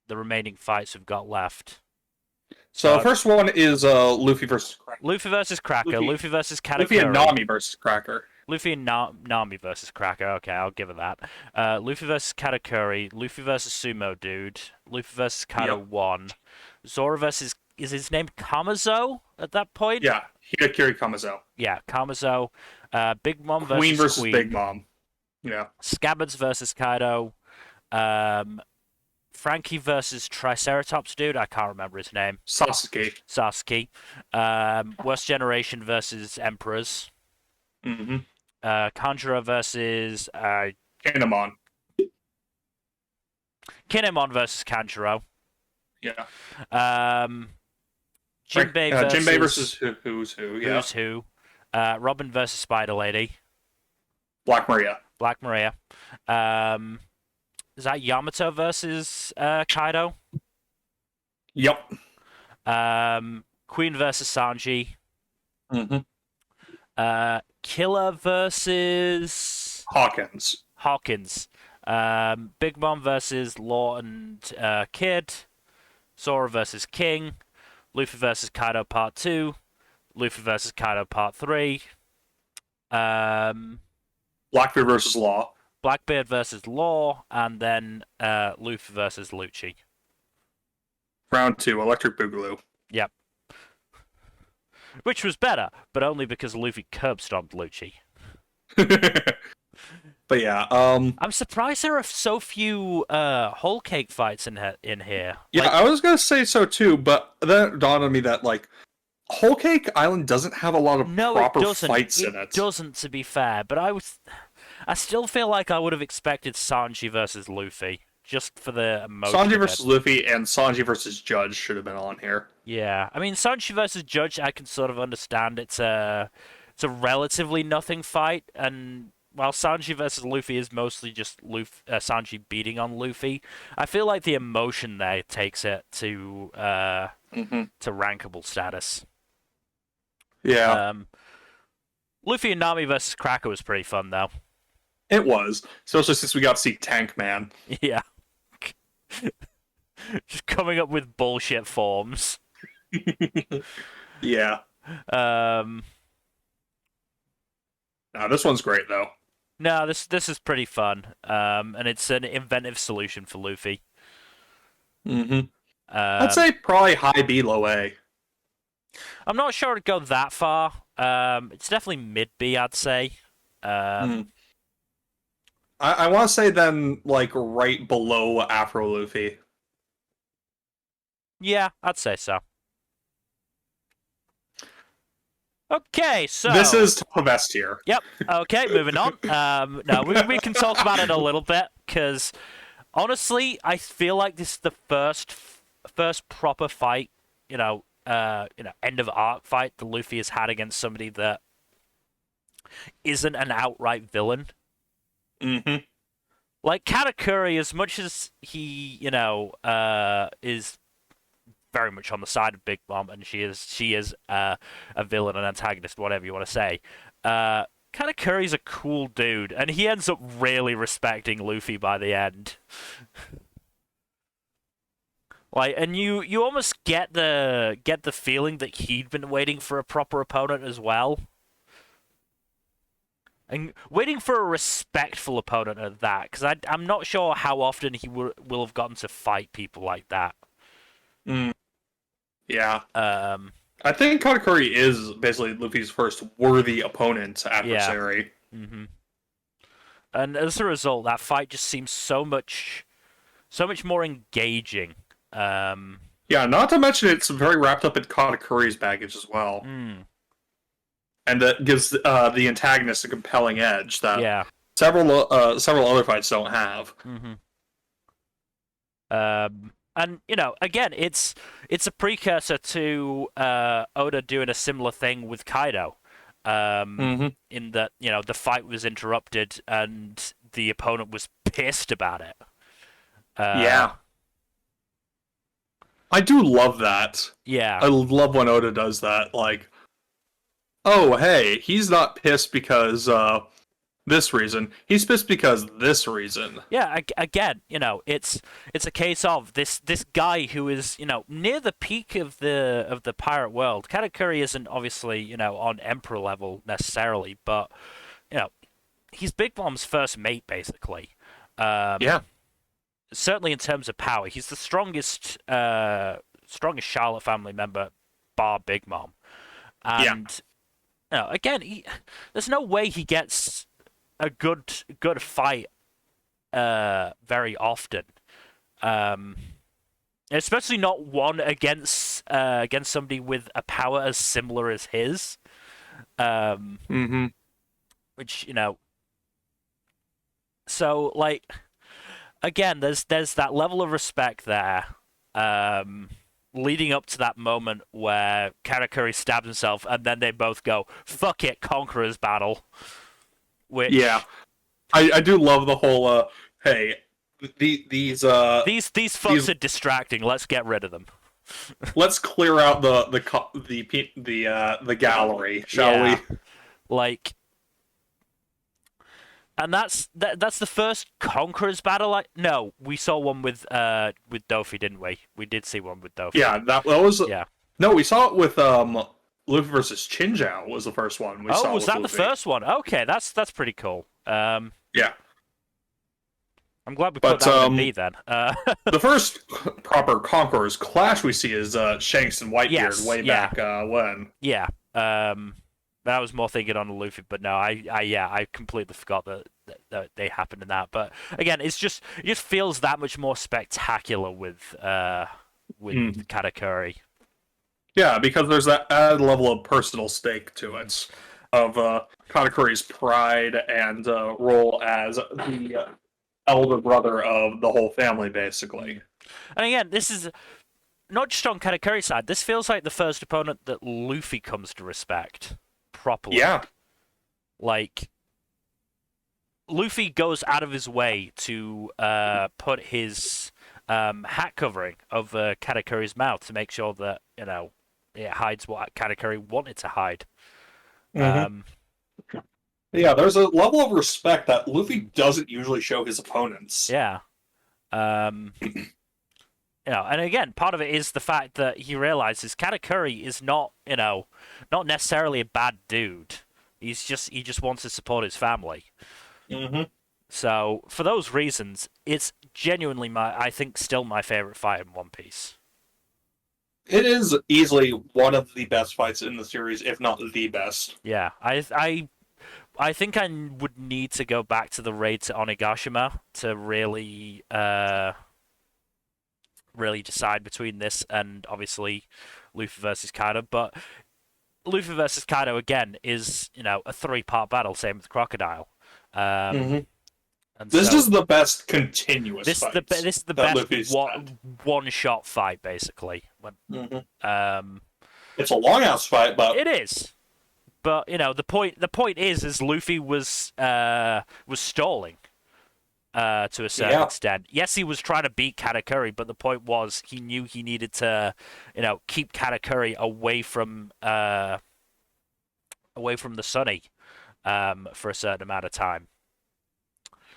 remaining fights we've got left. So the first one is Luffy versus Cracker. Luffy versus Cracker. Luffy versus Katakuri. Luffy and Nami versus Cracker. Luffy and Nami versus Cracker. Okay, I'll give it that. Luffy versus Katakuri. Luffy versus Sumo Dude. Luffy versus Kaido 1. Zoro versus... Is his name Kamazo at that point? Yeah, Hidakiri Kamazo. Yeah, Kamazo. Big Mom versus Queen versus Queen. Big Mom. Yeah. Scabbards versus Kaido. Frankie versus Triceratops dude. I can't remember his name. Sasuke. Worst Generation versus Emperors. Mm-hmm. Conjurer versus Kinemon. Kinemon versus Kanjuro. Yeah. Jinbei versus Who's Who. Yeah. Who's Who. Robin versus Spider Lady. Black Maria. Is that Yamato versus Kaido? Yep. Queen versus Sanji. Mm-hmm. Killer versus Hawkins. Big Mom versus Law and Kid. Zoro versus King. Luffy versus Kaido Part 2. Luffy versus Kaido Part 3. Blackbeard versus Law. Blackbeard versus Law, and then Luffy versus Lucci. Round 2, Electric Boogaloo. Yep. Which was better, but only because Luffy curb stomped Lucci. But yeah, I'm surprised there are so few whole cake fights in here. Yeah, I was gonna say so too, but then it dawned on me that Whole Cake Island doesn't have a lot of proper fights in it. It doesn't, to be fair, but I still feel like I would have expected Sanji versus Luffy, just for the emotion. Sanji versus Luffy and Sanji versus Judge should have been on here. Yeah, I mean Sanji versus Judge, I can sort of understand. It's a relatively nothing fight, and while Sanji versus Luffy is mostly just Sanji beating on Luffy, I feel like the emotion there takes it to rankable status. Yeah. Luffy and Nami versus Cracker was pretty fun, though. It was, especially since we got to see Tank Man. Yeah. Just coming up with bullshit forms. Yeah. No, this one's great though. No, this is pretty fun. And it's an inventive solution for Luffy. Mm-hmm. I'd say probably high B, low A. I'm not sure it'd go that far. It's definitely mid B, I'd say. I want to say then right below Afro Luffy. Yeah, I'd say so. Okay, so this is top of S tier. Yep. Okay, moving on. No, we can talk about it a little bit because honestly, I feel like this is the first proper fight, end of arc fight that Luffy has had against somebody that isn't an outright villain. Mm-hmm. Like Katakuri, as much as he, is very much on the side of Big Mom, and she is a villain, an antagonist, whatever you want to say. Katakuri's a cool dude, and he ends up really respecting Luffy by the end. And you almost get the feeling that he'd been waiting for a proper opponent as well. And waiting for a respectful opponent at that, because I'm not sure how often he will have gotten to fight people like that. Yeah. I think Katakuri is basically Luffy's first worthy opponent adversary. Yeah. Mm-hmm. And as a result, that fight just seems so much more engaging. Yeah, not to mention it's very wrapped up in Katakuri's baggage as well. and that gives the antagonist a compelling edge that Yeah. several other fights don't have. Mm-hmm. And again, it's a precursor to Oda doing a similar thing with Kaido, Mm-hmm. in that the fight was interrupted and the opponent was pissed about it. Uh, Yeah, I do love that. yeah, I love when Oda does that. Like, oh hey, he's not pissed because this reason. He's pissed because this reason. yeah. Again, it's a case of this guy who is near the peak of the pirate world. Katakuri isn't obviously on emperor level necessarily, but you know he's Big Mom's first mate basically. Um, Yeah. Certainly in terms of power, he's the strongest Charlotte family member, bar Big Mom. Yeah. And again, there's no way he gets a good fight very often. Um, Especially not one against somebody with a power as similar as his. Um, Mm-hmm. which so like again, there's that level of respect there, leading up to that moment where Karakuri stabs himself, and then they both go, "Fuck it, Conqueror's battle." Yeah. Which I do love the whole hey, these fucks these are distracting. Let's get rid of them. let's clear out the gallery, shall Yeah, we? like, and that's the first Conqueror's battle. No, we saw one with Dofi, didn't we? We did see one with Dofi. Yeah, that was Yeah. no. We saw it with Luffy versus Chinjao was the first one we Oh, saw was with that the Luffy. first one? Okay, that's pretty cool. Yeah, I'm glad we put but that one in B then. the first proper Conqueror's clash we see is Shanks and Whitebeard Yes, way yeah. back when. Yeah. I was more thinking on Luffy, but no, I completely forgot that they happened in that. But again, it just feels that much more spectacular with Katakuri. Yeah, because there's that added level of personal stake to it, of Katakuri's pride and role as the elder brother of the whole family, basically. And again, this is not just on Katakuri's side. This feels like the first opponent that Luffy comes to respect properly. Yeah. Like, Luffy goes out of his way to put his hat covering over Katakuri's mouth to make sure that it hides what Katakuri wanted to hide. Mm-hmm. Yeah, there's a level of respect that Luffy doesn't usually show his opponents. Yeah. And again, part of it is the fact that he realizes Katakuri is not necessarily a bad dude. He just wants to support his family. Mm-hmm. So for those reasons, it's genuinely I think still my favorite fight in One Piece. It is easily one of the best fights in the series, if not the best. Yeah, I think I would need to go back to the raid to Onigashima to really really decide between this and obviously Luffy versus Kaido. But Luffy versus Kaido again is a 3-part battle, same with Crocodile. Mm-hmm. And this so is the best continuous fight. This is the best one-shot fight, basically. It's a long-ass fight, but it is. But the point is Luffy was stalling to a certain extent. Yes, he was trying to beat Katakuri, but the point was he knew he needed to keep Katakuri away from the Sunny for a certain amount of time.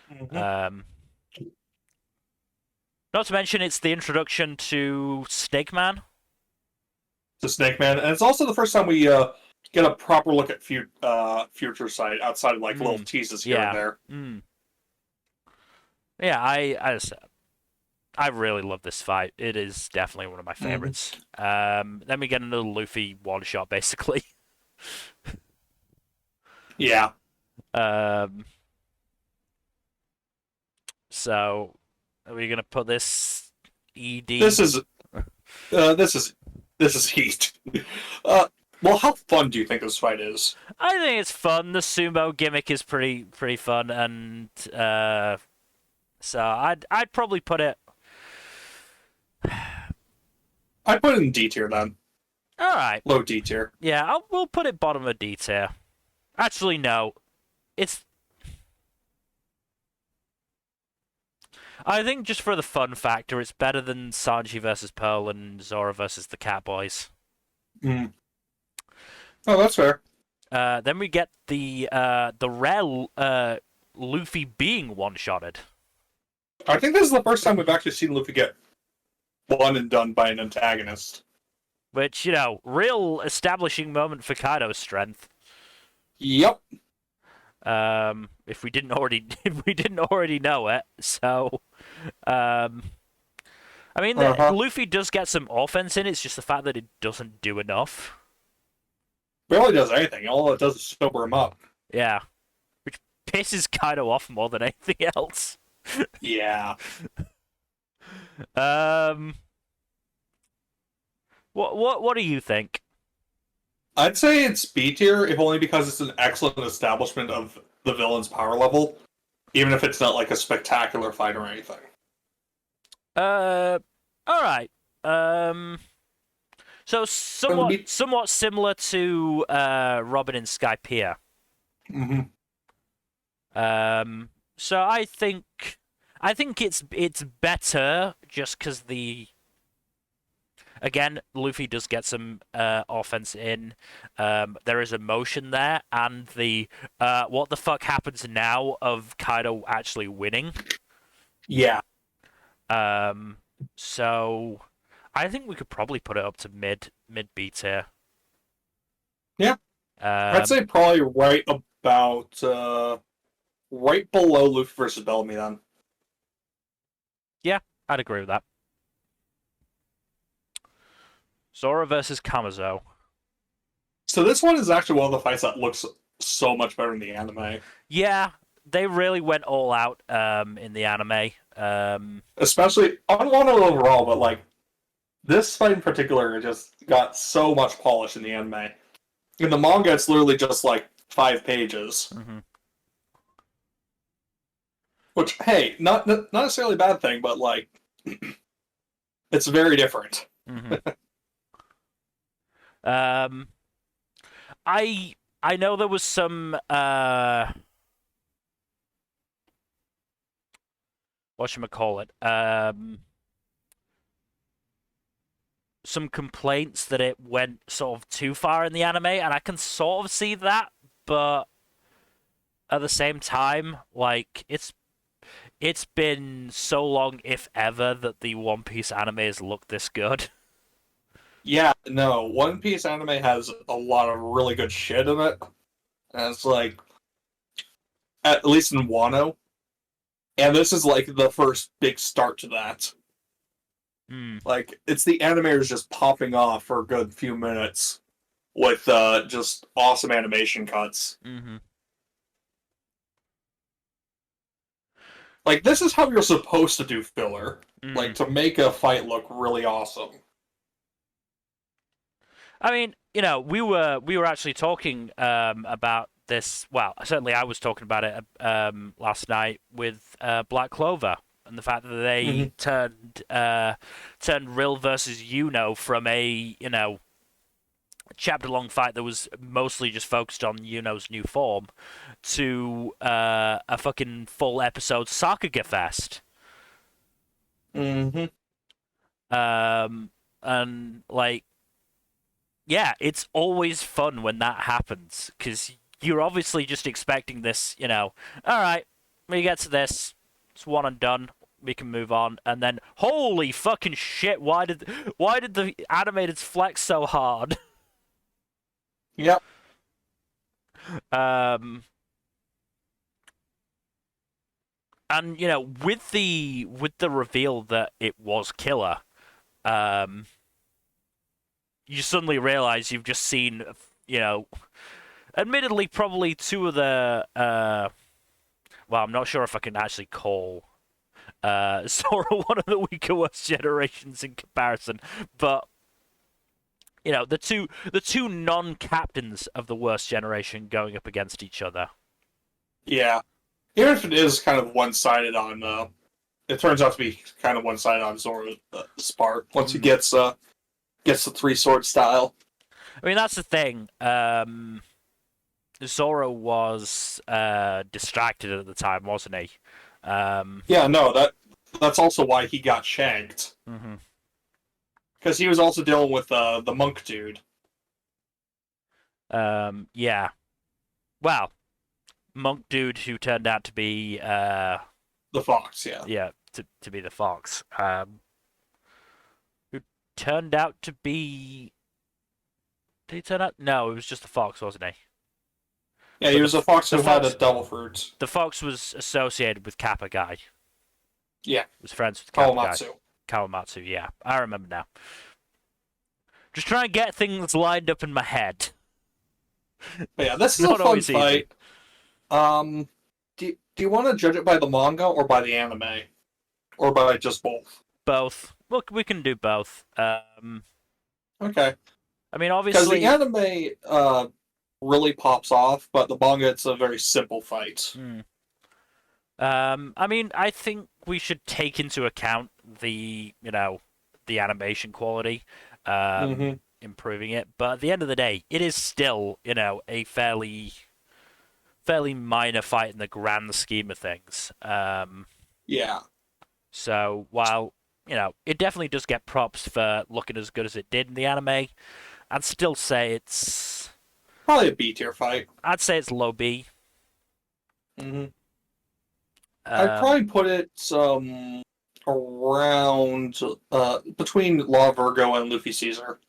Mm-hmm. Not to mention, it's the introduction to Snake Man. To Snake Man, and it's also the first time we get a proper look at Future Sight outside of little teases here and there. Yeah, I really love this fight. It is definitely one of my favorites. Then we get another Luffy one shot, basically. Yeah. So, are we gonna put this ED? This is heat. Well, how fun do you think this fight is? I think it's fun. The sumo gimmick is pretty fun, and so I'd probably put it. I put it in D tier then. All right. Low D tier. Yeah, we'll put it bottom of D tier. Actually, no. It's. I think just for the fun factor, it's better than Sanji versus Pearl and Zora versus the Catboys. Mm. Oh, that's fair. Then we get the rare Luffy being one-shotted. I think this is the first time we've actually seen Luffy get one and done by an antagonist. Which, real establishing moment for Kaido's strength. Yep. If we didn't already know it, so I mean, Luffy does get some offense in. It's just the fact that it doesn't do enough. Barely does anything. All it does is sober him up. Yeah, which pisses Kaido off more than anything else. Yeah. What do you think? I'd say it's B tier, if only because it's an excellent establishment of the villain's power level, even if it's not like a spectacular fight or anything. All right. So somewhat similar to Robin and Skypiea. Mm-hmm. So I think it's better just because again, Luffy does get some offense in. There is emotion there, and the what the fuck happens now of Kaido actually winning. Yeah. So I think we could probably put it up to mid B tier. Yeah. I'd say probably right about right below Luffy versus Bellamy then. Yeah, I'd agree with that. Zoro versus Kamazo. So this one is actually one of the fights that looks so much better in the anime. Yeah, they really went all out in the anime. Especially on Wano overall, but like this fight in particular just got so much polish in the anime. In the manga, it's literally just like 5 pages. Mm-hmm. Which, hey, not necessarily a bad thing, but like it's very different. Mm-hmm. I know there was some whatchamacallit, some complaints that it went sort of too far in the anime, and I can sort of see that, but at the same time, like it's been so long, if ever, that the One Piece anime has looked this good. Yeah, no, One Piece anime has a lot of really good shit in it. And it's like, at least in Wano. And this is like the first big start to that. Like, it's the animators just popping off for a good few minutes with just awesome animation cuts. Mm-hmm. Like, this is how you're supposed to do filler. Mm-hmm. Like, to make a fight look really awesome. I mean, we were actually talking about this. Well, certainly I was talking about it last night with Black Clover and the fact that they turned Rill versus Yuno from a chapter-long fight that was mostly just focused on Yuno's new form to a fucking full episode Sakuga Fest. Mm-hmm. And like. Yeah, it's always fun when that happens, because you're obviously just expecting this, alright, we get to this, it's one and done, we can move on, and then, holy fucking shit, why did the animators flex so hard? Yep. And, with the reveal that it was Killer, you suddenly realize you've just seen, admittedly, probably two of the, well, I'm not sure if I can actually call Zoro one of the weaker worst generations in comparison, but, the two non-captains of the worst generation going up against each other. Yeah. Even if it is kind of one-sided on, it turns out to be kind of one-sided on Zoro's part once he gets the three-sword style. I mean, that's the thing. Zoro was distracted at the time, wasn't he? Yeah, no, that's also why he got shanked. Mm-hmm. Because he was also dealing with the monk dude. Yeah. Well, monk dude who turned out to be The fox, yeah. yeah, to be the fox. Who turned out to be. Did he turn out? No, it was just the fox, wasn't he? Yeah, he was a fox who had a double fruit. The fox was associated with Kappa guy. Yeah. He was friends with Kappa guy. Kawamatsu. Kawamatsu, yeah. I remember now. Just trying to get things lined up in my head. But yeah, this is a fun fight. Do you want to judge it by the manga or by the anime? Or by just both? Both. Look, we can do both. Okay. I mean, obviously... Because the anime really pops off, but the manga, it's a very simple fight. I mean, I think we should take into account the animation quality, improving it. But at the end of the day, it is still, a fairly minor fight in the grand scheme of things. Yeah. So while, it definitely does get props for looking as good as it did in the anime, I'd still say it's... Probably a B-tier fight. I'd say it's low B. I'd probably put it around between Law Virgo and Luffy Caesar.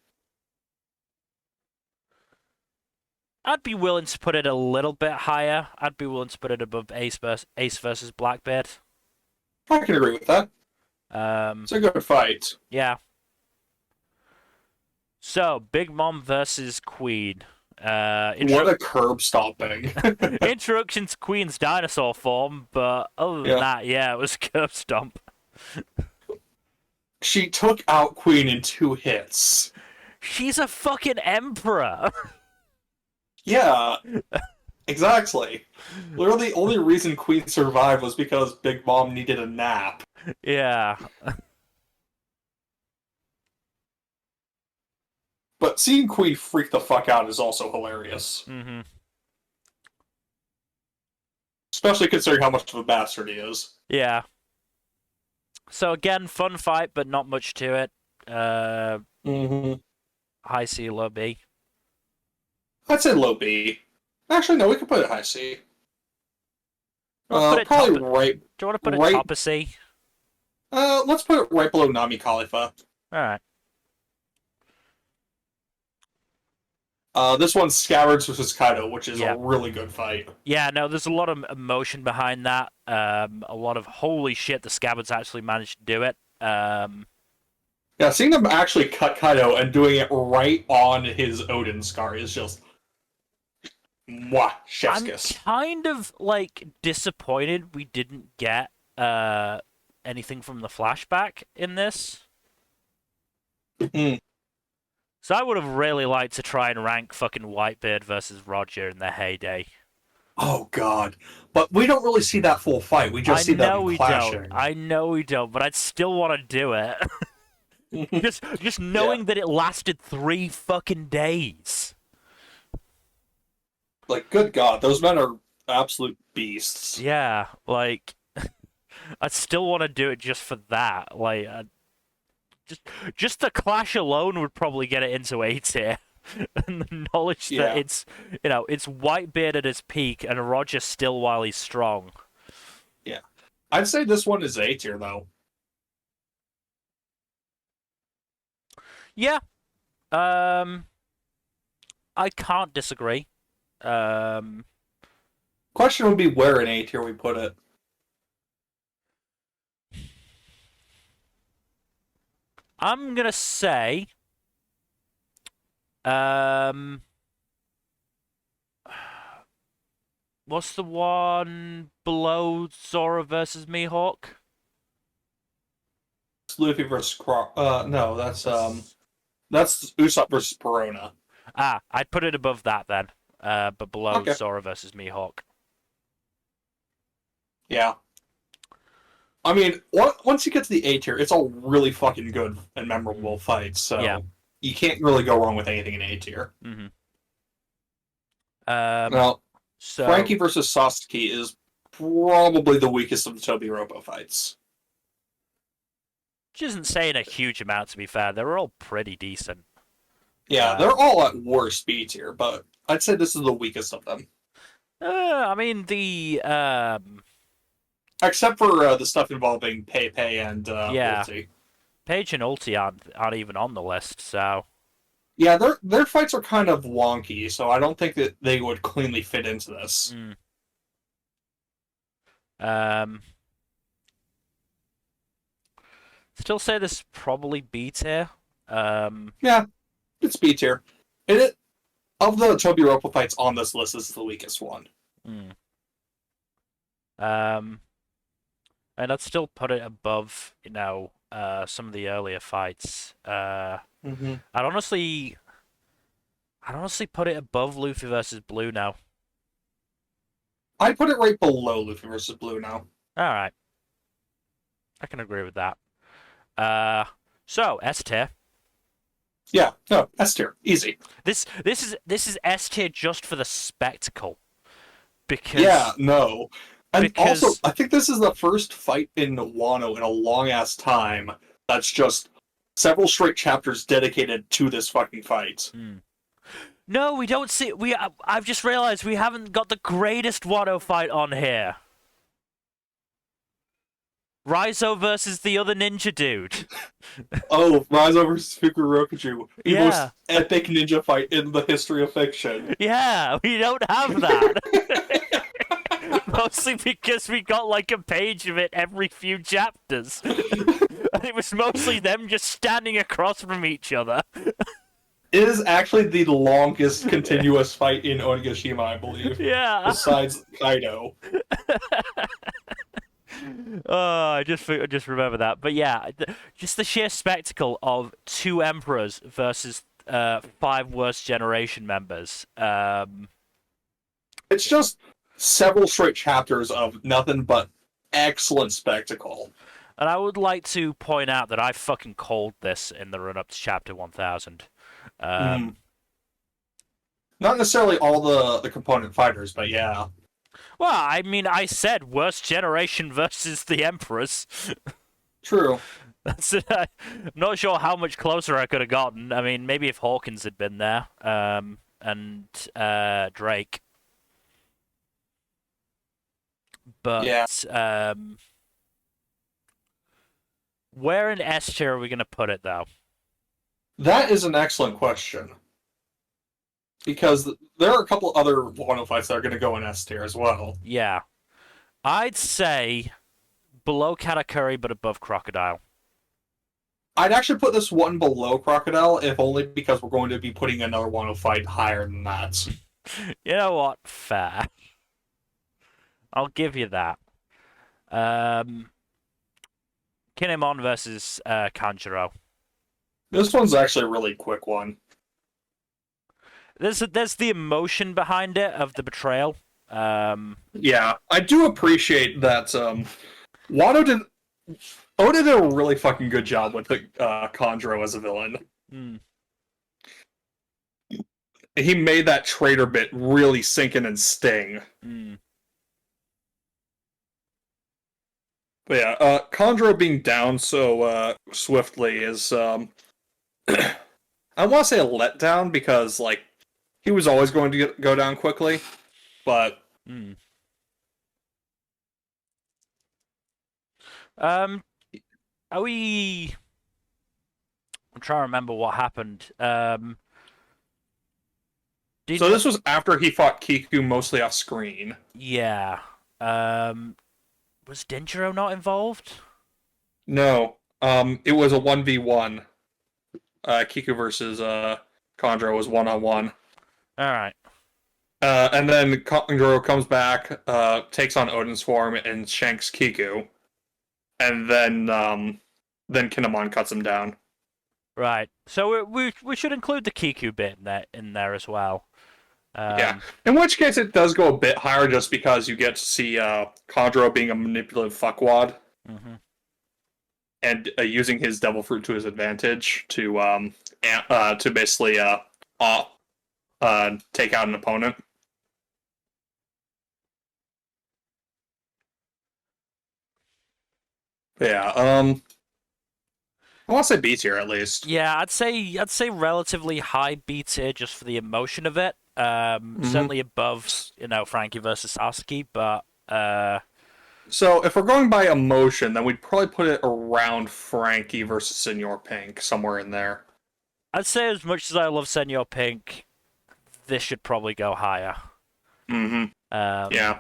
I'd be willing to put it a little bit higher. I'd be willing to put it above Ace versus Blackbeard. I can agree with that. It's a good fight. Yeah. So, Big Mom versus Queen. What a curb stomping. Introduction to Queen's dinosaur form, but other than that, yeah, it was curb stomp. She took out Queen in 2 hits. She's a fucking emperor. Yeah, exactly. Literally, the only reason Queen survived was because Big Mom needed a nap. Yeah. But seeing Queen freak the fuck out is also hilarious. Mm-hmm. Especially considering how much of a bastard he is. Yeah. So again, fun fight, but not much to it. High C, low B. I'd say low B. Actually, no, we could put it high C. Probably right. Do you want to put it top of C? Let's put it right below Nami Khalifa. Alright. This one's Scabbards versus Kaido, which is a really good fight. Yeah, no, there's a lot of emotion behind that. A lot of holy shit, the Scabbards actually managed to do it. Yeah, seeing them actually cut Kaido and doing it right on his Odin scar is just... Mwah, chef's kiss. I'm kind of, disappointed we didn't get anything from the flashback in this. So I would have really liked to try and rank fucking Whitebeard versus Roger in their heyday. Oh god. But we don't really see that full fight. We just see them clashing. I know we don't, but I'd still want to do it. just knowing that it lasted 3 fucking days. Good god, those men are absolute beasts. Yeah, I'd still want to do it just for that. Just the clash alone would probably get it into A tier. And the knowledge that it's Whitebeard at his peak and Roger still while he's strong. Yeah. I'd say this one is A tier, though. Yeah. I can't disagree. Question would be where in A tier we put it. I'm gonna say, what's the one below Zoro versus Mihawk? Luffy versus no, that's That's Usopp versus Perona. Ah, I'd put it above that then, but below Okay. Zoro versus Mihawk. Yeah. I mean, once you get to the A tier, it's all really fucking good and memorable fights, Yeah. so you can't really go wrong with anything in A tier. Mm-hmm. Um, Now, so Frankie versus Sasuke is probably the weakest of the Toby Robo fights. which isn't saying a huge amount, to be fair. They're all pretty decent. Yeah, they're all at worst B tier, but I'd say this is the weakest of them. I mean the Except for the stuff involving Pei and yeah, Ulti. Page and Ulti aren't even on the list, so Yeah, their fights are kind of wonky, so I don't think that they would cleanly fit into this. um, still say this is probably B tier. Yeah, it's B tier. Of the Toby Ropo fights on this list, this is the weakest one. Mm. Um, and I'd still put it above, some of the earlier fights. I'd honestly put it above Luffy versus Blue now. I'd put it right below Luffy versus Blue now. All right, I can agree with that. So S tier. Yeah, no, S tier, easy. This is S tier just for the spectacle. Because Yeah, no. And because also, I think this is the first fight in Wano in a long ass time that's just several straight chapters dedicated to this fucking fight. No, we don't see. I've just realized we haven't got the greatest Wano fight on here. Raizo versus the other ninja dude. Oh, Raizo versus Fukurokuju, the Yeah. most epic ninja fight in the history of fiction. Yeah, we don't have that. Mostly because we got like a page of it every few chapters. And it was mostly them just standing across from each other. It is actually the longest continuous fight in Onigashima, I believe. Yeah. Besides Kaido. Oh, I just remember that. But yeah, just the sheer spectacle of two emperors versus five worst generation members. It's just several straight chapters of nothing but excellent spectacle. And I would like to point out that I fucking called this in the run up to chapter 1000. Not necessarily all the component fighters, but yeah. Well, I mean, I said worst generation versus the emperors. True. I'm not sure how much closer I could have gotten. I mean, maybe if Hawkins had been there, and Drake. But yeah. Where in S tier are we going to put it, though? That is an excellent question. Because there are a couple other Wano fights that are going to go in S tier as well. Yeah. I'd say below Katakuri, but above Crocodile. I'd actually put this one below Crocodile, if only because we're going to be putting another Wano fight higher than that. You know what? Fair. I'll give you that. Kinemon versus Kanjuro. This one's actually a really quick one. There's the emotion behind it of the betrayal. Yeah, I do appreciate that. Wano did. Oda did a really fucking good job with Kanjuro as a villain. He made that traitor bit really sink in and sting. But yeah, Kanjuro being down so swiftly is I want to say a letdown because like he was always going to go down quickly, but are we? I'm trying to remember what happened. So this was after he fought Kiku mostly off screen. Yeah. Was Denjiro not involved? No. It was a 1v1. Kiku versus Kanjuro was 1-on-1. Alright. And then Kanjuro comes back, takes on Odin's form, and shanks Kiku. And then Kinemon cuts him down. Right. So we should include the Kiku bit in there as well. Yeah. In which case, it does go a bit higher just because you get to see Kondro being a manipulative fuckwad hmm and using his devil fruit to his advantage to basically take out an opponent. Yeah. I want to say B tier at least. Yeah, I'd say relatively high B tier just for the emotion of it. hmm Certainly above, Frankie versus Sasuke, but So if we're going by emotion, then we'd probably put it around Frankie versus Senor Pink, somewhere in there. I'd say as much as I love Senor Pink, this should probably go higher. hmm Um, Yeah.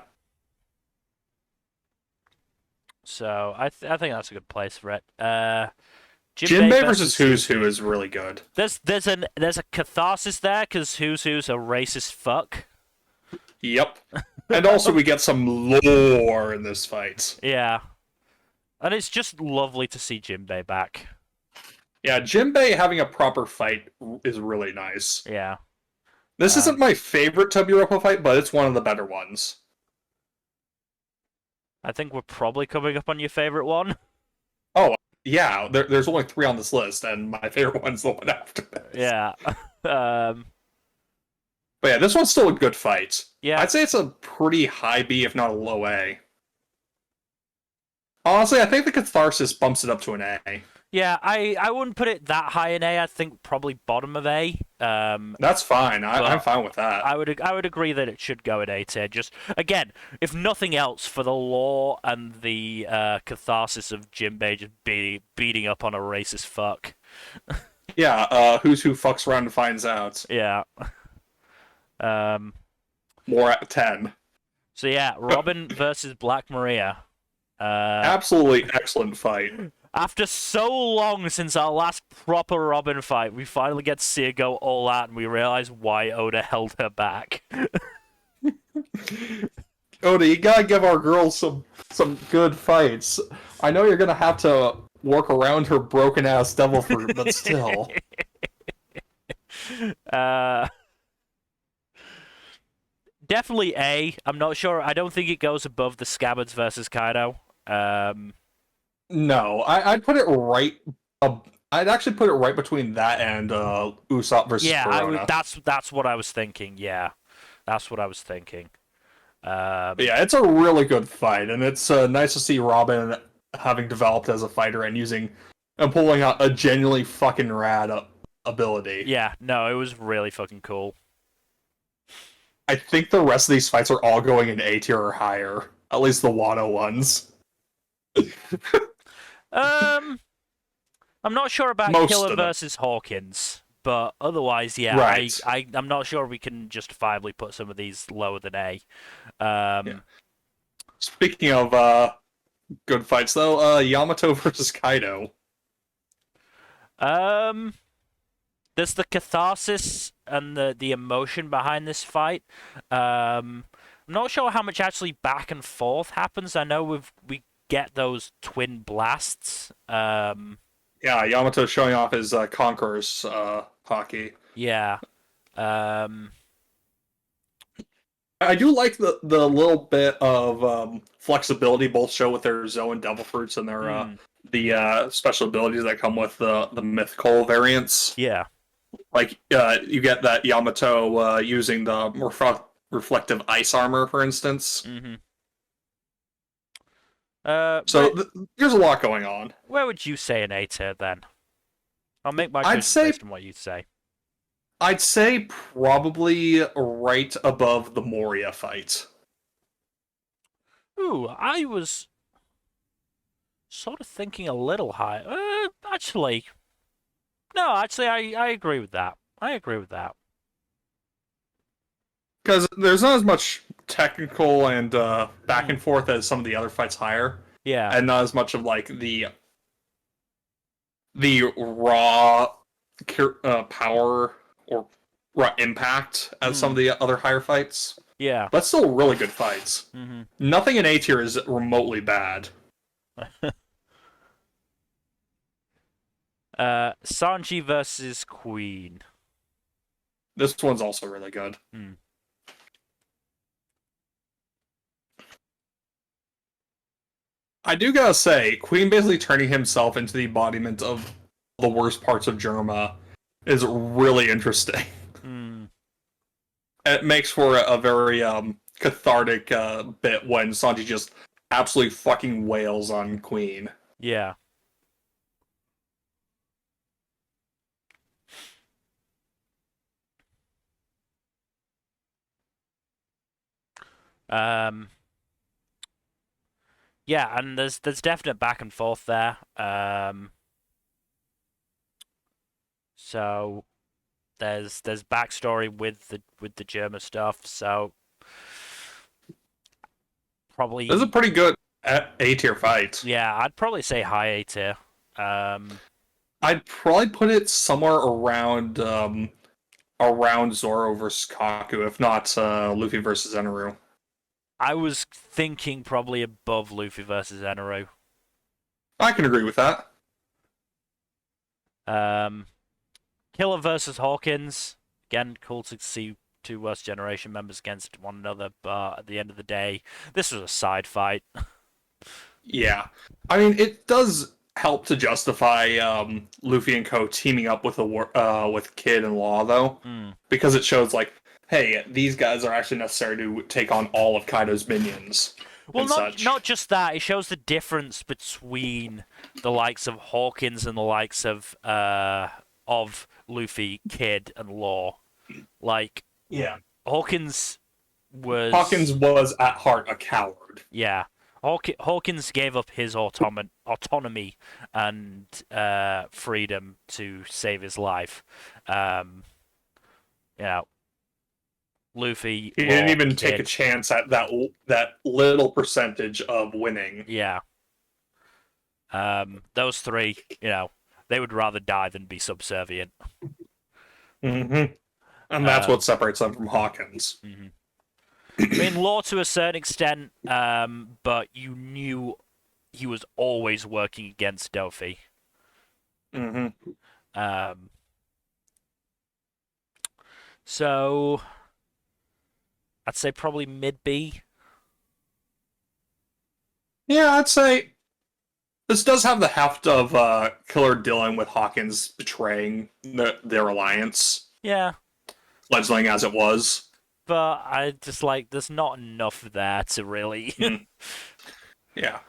so I think that's a good place for it. Jinbei Jinbei versus versus Who's Who Suzu. is really good. There's a catharsis there because Who's a racist fuck. Yep. And also we get some lore in this fight. Yeah, and it's just lovely to see Jinbei back. Yeah, Jinbei having a proper fight is really nice. Yeah. This isn't my favorite Tobiropo fight, but it's one of the better ones. I think we're probably coming up on your favorite one. Oh, yeah, there's only 3 on this list, and my favorite one's the one after this. Yeah. um, But yeah, this one's still a good fight. yeah. I'd say it's a pretty high B, if not a low A. Honestly, I think the catharsis bumps it up to an A. Yeah, I wouldn't put it that high in A. I think probably bottom of A. That's fine. I'm fine with that. I would agree that it should go at A tier. Just again, if nothing else, for the lore and the catharsis of Jinbei just beating up on a racist fuck. Yeah, Who's Who fucks around and finds out. Yeah. More at 10. So yeah, Robin versus Black Maria. Absolutely excellent fight. After so long since our last proper Robin fight, we finally get to see her go all out, and we realize why Oda held her back. Oda, you gotta give our girls some good fights. I know you're gonna have to work around her broken ass devil fruit, but still. Definitely A. I'm not sure. I don't think it goes above the Scabbards versus Kaido. No, I'd put it right. I'd actually put it right between that and Usopp versus Yeah, Corona. that's what I was thinking. Yeah, that's what I was thinking. Yeah, it's a really good fight, and it's nice to see Robin having developed as a fighter and pulling out a genuinely fucking rad ability. Yeah, no, it was really fucking cool. I think the rest of these fights are all going in A tier or higher. At least the Wano ones. I'm not sure about Most Killer of them. versus Hawkins, but otherwise, yeah, Right. I'm not sure we can justifiably put some of these lower than A. Yeah. Speaking of good fights, though, Yamato versus Kaido. There's the catharsis and the emotion behind this fight. I'm not sure how much actually back and forth happens. I know we get those twin blasts. Yeah, Yamato showing off his Conqueror's hockey. Yeah. I do like the little bit of flexibility both show with their Zoe and Devil Fruits and their the special abilities that come with the mythical variants. Yeah. Like you get that Yamato using the reflective ice armor, for instance. Mm-hmm. There's a lot going on. Where would you say an A tier then? I'll make my I'd choice say based on what you say. I'd say probably right above the Moria fight. Ooh, I was sort of thinking a little high. Actually, no. Actually, I agree with that. I agree with that. Because there's not as much technical and back and forth as some of the other fights higher, Yeah. and not as much of like the raw power or raw impact as some of the other higher fights. Yeah. But still really good fights. Mm-hmm. Nothing in A tier is remotely bad. Sanji versus Queen. This one's also really good. Hmm. I do gotta say, Queen basically turning himself into the embodiment of the worst parts of Germa is really interesting. Hmm. It makes for a very cathartic bit when Sanji just absolutely fucking wails on Queen. Yeah. Um. Yeah, and there's definite back and forth there. So there's backstory with the German stuff. So This is a probably, pretty good A tier fight. yeah, I'd probably say high A tier. Um. I'd probably put it somewhere around Zoro versus Kaku, if not Luffy versus Enoru. I was thinking probably above Luffy versus Enoru. I can agree with that. Um, Killer versus Hawkins. Again, cool to see two worst generation members against one another, but at the end of the day, this was a side fight. Yeah, I mean it does help to justify Luffy and Co teaming up with Kid and Law though, Hmm. because it shows like, hey, these guys are actually necessary to take on all of Kaido's minions Well, and not such. just that. It shows the difference between the likes of Hawkins and the likes of Luffy, Kid, and Law. Like Yeah, Hawkins Hawkins was, was at heart a coward. yeah. Hawkins gave up his autonomy and freedom to save his life. Um, you know, Luffy, He didn't Law, even take a Kid, chance at that little percentage of winning. yeah. Those three, they would rather die than be subservient. Mm-hmm. And that's what Um, separates them from Hawkins. mhm. I mean, Law to a certain extent, but you knew he was always working against Dofi. Mm-hmm. Um, so I'd say probably mid B. Yeah, I'd say this does have the heft of Killer dealing with Hawkins betraying their alliance, Yeah, fledgling as it was. but I just like there's not enough there to really. Mm, yeah,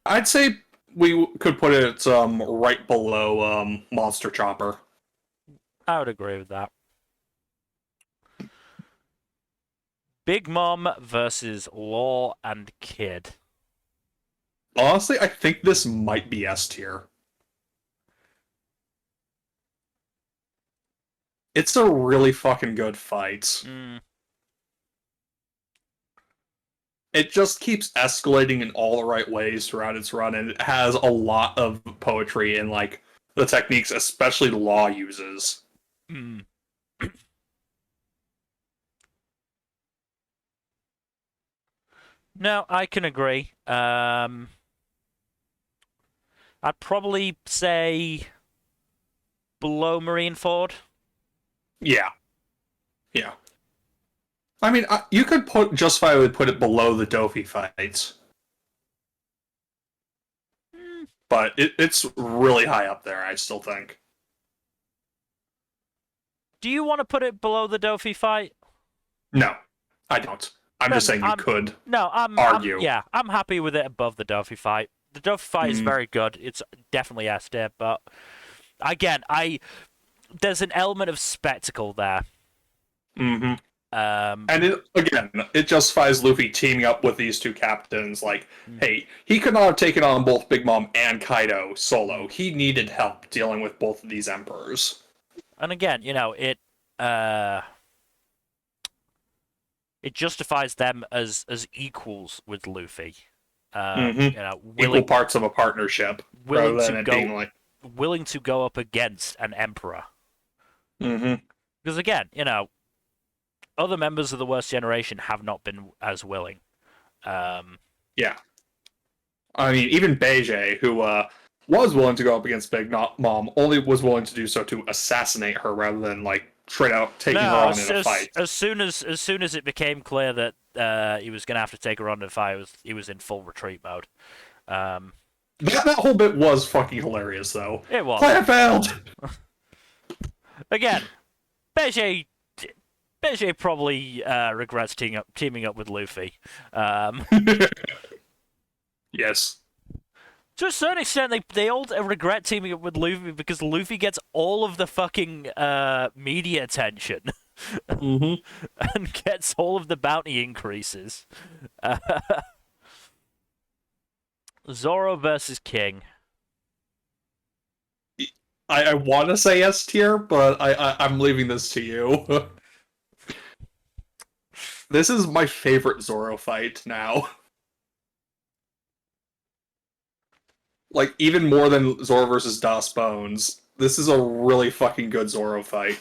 I'd say we could put it right below Monster Chopper. I would agree with that. Big Mom versus Law and Kid. Honestly, I think this might be S tier. It's a really fucking good fight. Mm, It just keeps escalating in all the right ways throughout its run, and it has a lot of poetry and like the techniques, especially Law uses. mm. No, I can agree. I'd probably say below Marineford. Yeah, yeah. I mean, you could justifiably put it below the Dofi fights, Mm. but it's really high up there. I still think. Do you want to put it below the Dofi fight? No, I don't. I'm just Then saying you could no, argue. yeah, I'm happy with it above the Dofi fight. The Dofi fight is Mm, very good. It's definitely S tier, but again, there's an element of spectacle there. hmm Um, And it justifies Luffy teaming up with these two captains. Like, mm, hey, he could not have taken on both Big Mom and Kaido mm. solo. He needed help dealing with both of these emperors. And again, uh, it justifies them as equals with Luffy. hmm Equal Willing parts of a partnership rather willing than to it go being like, willing to go up against an emperor. hmm Because again, other members of the worst generation have not been as willing. Um, yeah. I mean, even Beige, who was willing to go up against Big Mom only was willing to do so to assassinate her rather than like straight out taking her No, on in a fight. as soon as it became clear that he was gonna have to take her on in a fight, he was in full retreat mode. That whole bit was fucking hilarious, though. It was. Plan failed! Again, Beige probably regrets teaming up with Luffy. Yes. To a certain extent, they all regret teaming up with Luffy because Luffy gets all of the fucking media attention Mm-hmm. and gets all of the bounty increases. Zoro versus King. I want to say S tier, but I'm leaving this to you. This is my favorite Zoro fight now. Like, even more than Zoro versus Das Bones. This is a really fucking good Zoro fight.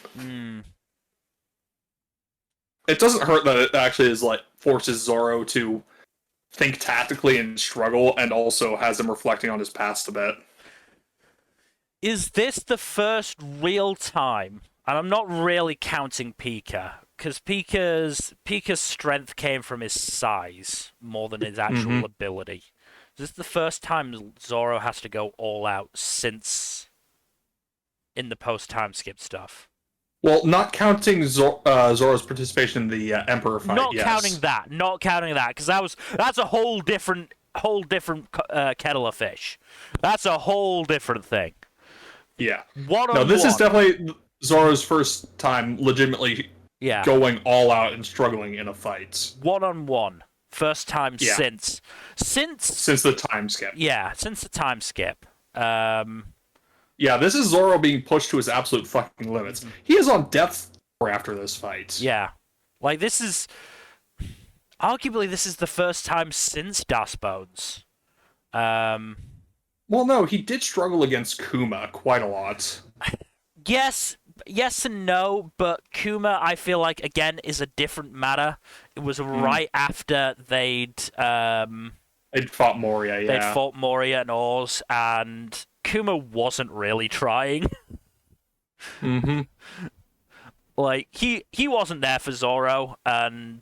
It doesn't hurt that it actually is like forces Zoro to think tactically and struggle, and also has him reflecting on his past a bit. Is this the first real time, and I'm not really counting Pika, because Pika's strength came from his size more than his actual ability. Is this the first time Zoro has to go all out since in the Post Timeskip stuff? Well, not counting Zoro's participation in the Emperor fight. Not yes. counting that, because that's a whole different kettle of fish. That's a whole different thing. Yeah. One-on-one. No, this is definitely Zoro's first time legitimately going all out and struggling in a fight. One-on-one. First time since the time skip. Yeah, since the time skip. Yeah, this is Zoro being pushed to his absolute fucking limits. He is on death's door after this fight. Yeah. Like, this is the first time since Das Bones. Well, no, he did struggle against Kuma quite a lot. Yes and no, but Kuma, I feel like, again, is a different matter. It was right after they'd fought Moria, yeah. They'd fought Moria and Oz, and Kuma wasn't really trying. Like, he wasn't there for Zoro, and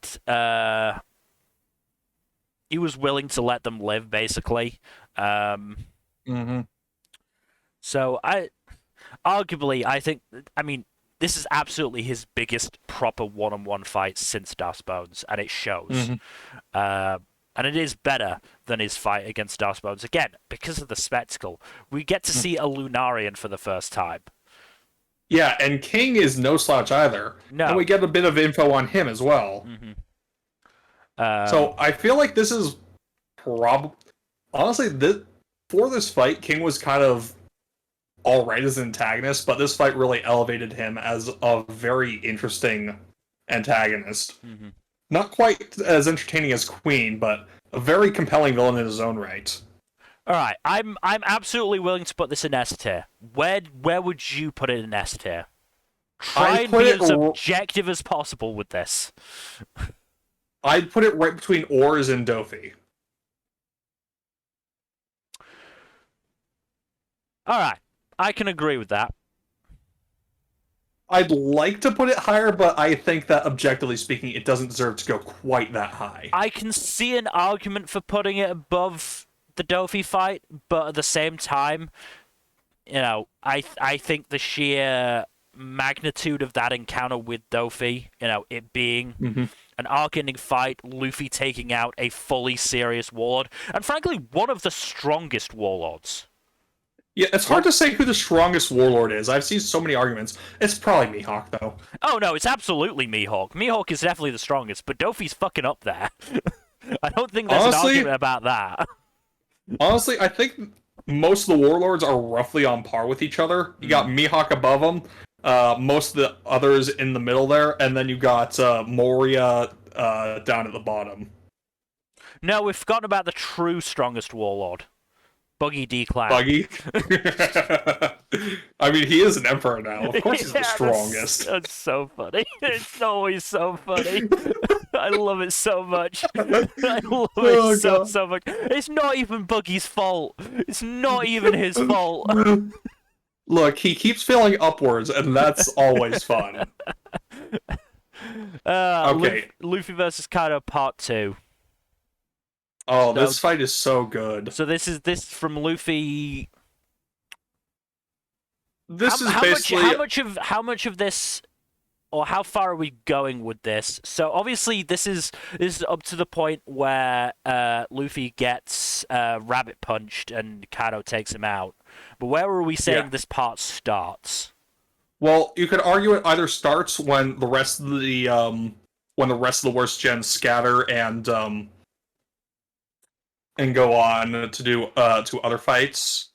he was willing to let them live, basically. So, I mean, this is absolutely his biggest proper one-on-one fight since Das Bones, and it shows. And it is better than his fight against Das Bones. Again, because of the spectacle. We get to see a Lunarian for the first time. Yeah, and King is no slouch either. No. And we get a bit of info on him as well. So I feel like this is honestly, for this fight, King was kind of alright as an antagonist, but this fight really elevated him as a very interesting antagonist. Not quite as entertaining as Queen, but a very compelling villain in his own right. All right, I'm absolutely willing to put this in S tier. Where would you put it in S tier? Try and be as objective as possible with this. I'd put it right between Oars and Dofi. All right, I can agree with that. I'd like to put it higher, but I think that, objectively speaking, it doesn't deserve to go quite that high. I can see an argument for putting it above the Dofi fight, but at the same time, you know, I think the sheer magnitude of that encounter with Dofi, you know, it being an arc-ending fight, Luffy taking out a fully serious warlord, and frankly, one of the strongest warlords. Yeah, it's hard to say who the strongest warlord is. I've seen so many arguments. It's probably Mihawk, though. Oh, no, it's absolutely Mihawk. Mihawk is definitely the strongest, but Dofi's fucking up there. I don't think there's an argument about that. Honestly, I think most of the warlords are roughly on par with each other. You got Mihawk above them, most of the others in the middle there, and then you got Moria down at the bottom. No, we've forgotten about the true strongest warlord. Buggy D-Clan. Buggy? I mean, he is an emperor now. Of course he's the strongest. That's so funny. It's always so funny. I love it so much. I love Oh, it so, God. so much. It's not even Buggy's fault. It's not even his fault. Look, he keeps failing upwards, and that's always fun. Okay. Luffy versus Kaido Part 2. Oh, So, this fight is so good. so this from Luffy. This is How basically how much of this, or how far are we going with this? So obviously this is up to the point where Luffy gets rabbit punched and Kaido takes him out. But where are we saying this part starts? well, you could argue it either starts when the rest of the worst gens scatter and go on to do to other fights,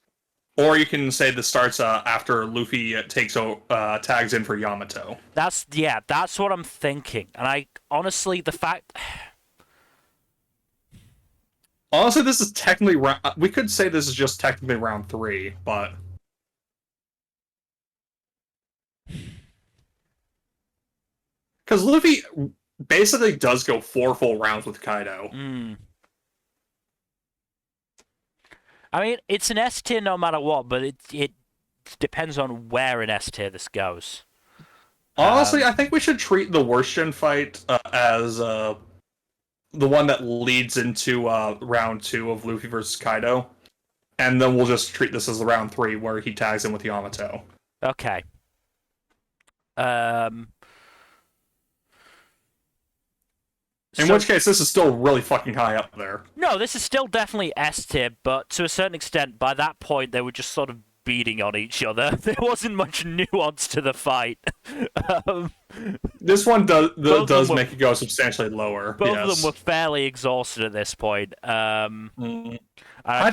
or you can say this starts after Luffy tags in for Yamato. That's what I'm thinking. And I honestly, the fact. Honestly, this is technically we could say this is just technically round 3, but because Luffy basically does go 4 full rounds with Kaido. I mean, it's an S tier no matter what, but it depends on where in S tier this goes. Honestly, I think we should treat the worst gen fight as the one that leads into round 2 of Luffy versus Kaido, and then we'll just treat this as the round 3 where he tags in with Yamato. Okay. In which case, this is still really fucking high up there. No, this is still definitely S tier, but to a certain extent, by that point, they were just sort of beating on each other. There wasn't much nuance to the fight. This one does make it go substantially lower. Both of them were fairly exhausted at this point. I'd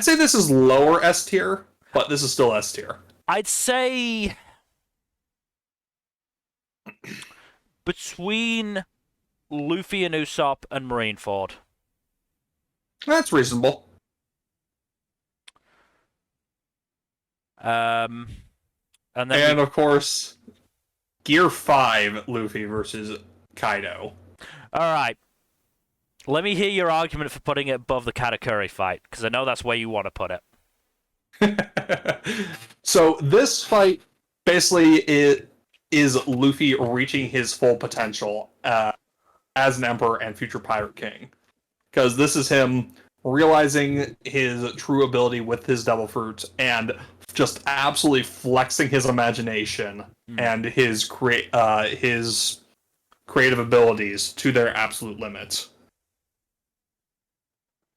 say this is lower S tier, but this is still S tier. I'd say between Luffy and Usopp and Marineford. That's reasonable. And of course, Gear 5 Luffy versus Kaido. Alright. Let me hear your argument for putting it above the Katakuri fight, because I know that's where you want to put it. So this fight basically is Luffy reaching his full potential as an Emperor and future Pirate King. Because this is him realizing his true ability with his Devil Fruit and just absolutely flexing his imagination and his creative abilities to their absolute limits.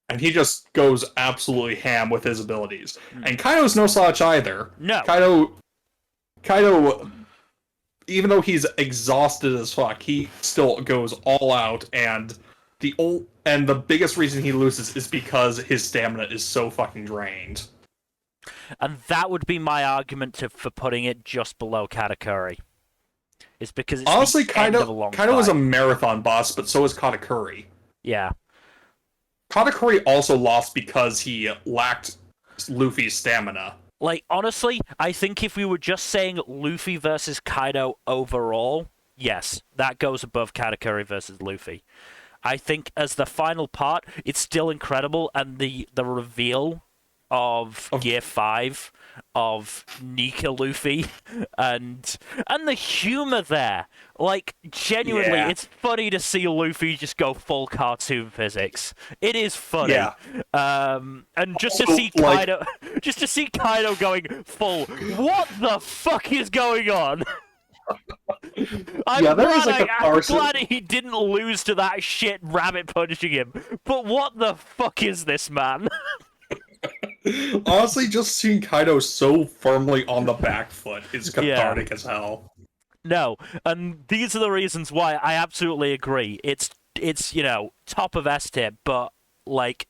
And he just goes absolutely ham with his abilities. And Kaido's no slouch either. No. Kaido, even though he's exhausted as fuck, he still goes all out, and the biggest reason he loses is because his stamina is so fucking drained. And that would be my argument for putting it just below Katakuri. It's because it's honestly, the end of a long Kaido fight. was a marathon boss, but so is Katakuri. Yeah. Katakuri also lost because he lacked Luffy's stamina. Like, honestly, I think if we were just saying Luffy versus Kaido overall, yes, that goes above Katakuri versus Luffy. I think as the final part, it's still incredible, and the reveal of Gear 5 of Nika Luffy and the humor there. Like, genuinely, It's funny to see Luffy just go full cartoon physics. It is funny. Yeah. And just to see Kaido just to see Kaido going full, what the fuck is going on? I'm glad he didn't lose to that shit rabbit punching him. But what the fuck is this, man? Honestly, just seeing Kaido so firmly on the back foot is cathartic as hell. No, and these are the reasons why I absolutely agree. It's top of S tier, but like,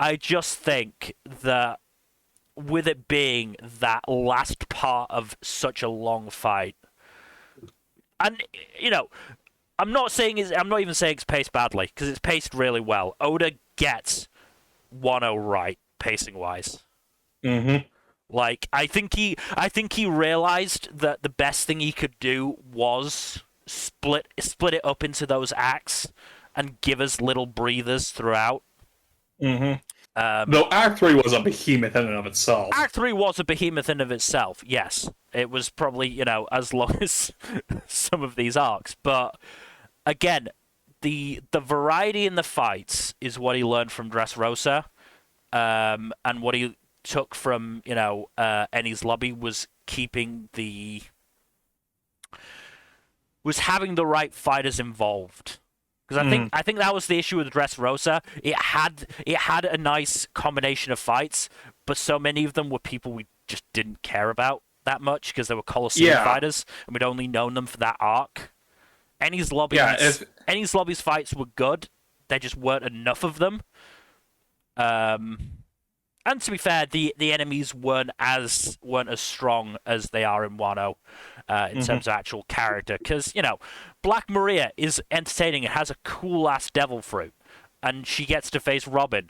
I just think that with it being that last part of such a long fight, and I'm not even saying it's paced badly, because it's paced really well. Oda gets 1-0 right, pacing wise. Mm-hmm. Like, I think he realized that the best thing he could do was split it up into those acts, and give us little breathers throughout. Mm-hmm. Though Act 3 was a behemoth in and of itself. Act 3 was a behemoth in of itself, yes. It was probably, as long as some of these arcs. But, again, the variety in the fights is what he learned from Dressrosa. And what he took from, Enies Lobby was was having the right fighters involved. Because I think that was the issue with Dressrosa. It had a nice combination of fights, but so many of them were people we just didn't care about that much because they were Colosseum fighters, and we'd only known them for that arc. Enies Lobby's fights were good. There just weren't enough of them. And to be fair, the enemies weren't as strong as they are in Wano in terms of actual character. Because, Black Maria is entertaining and has a cool-ass devil fruit. And she gets to face Robin,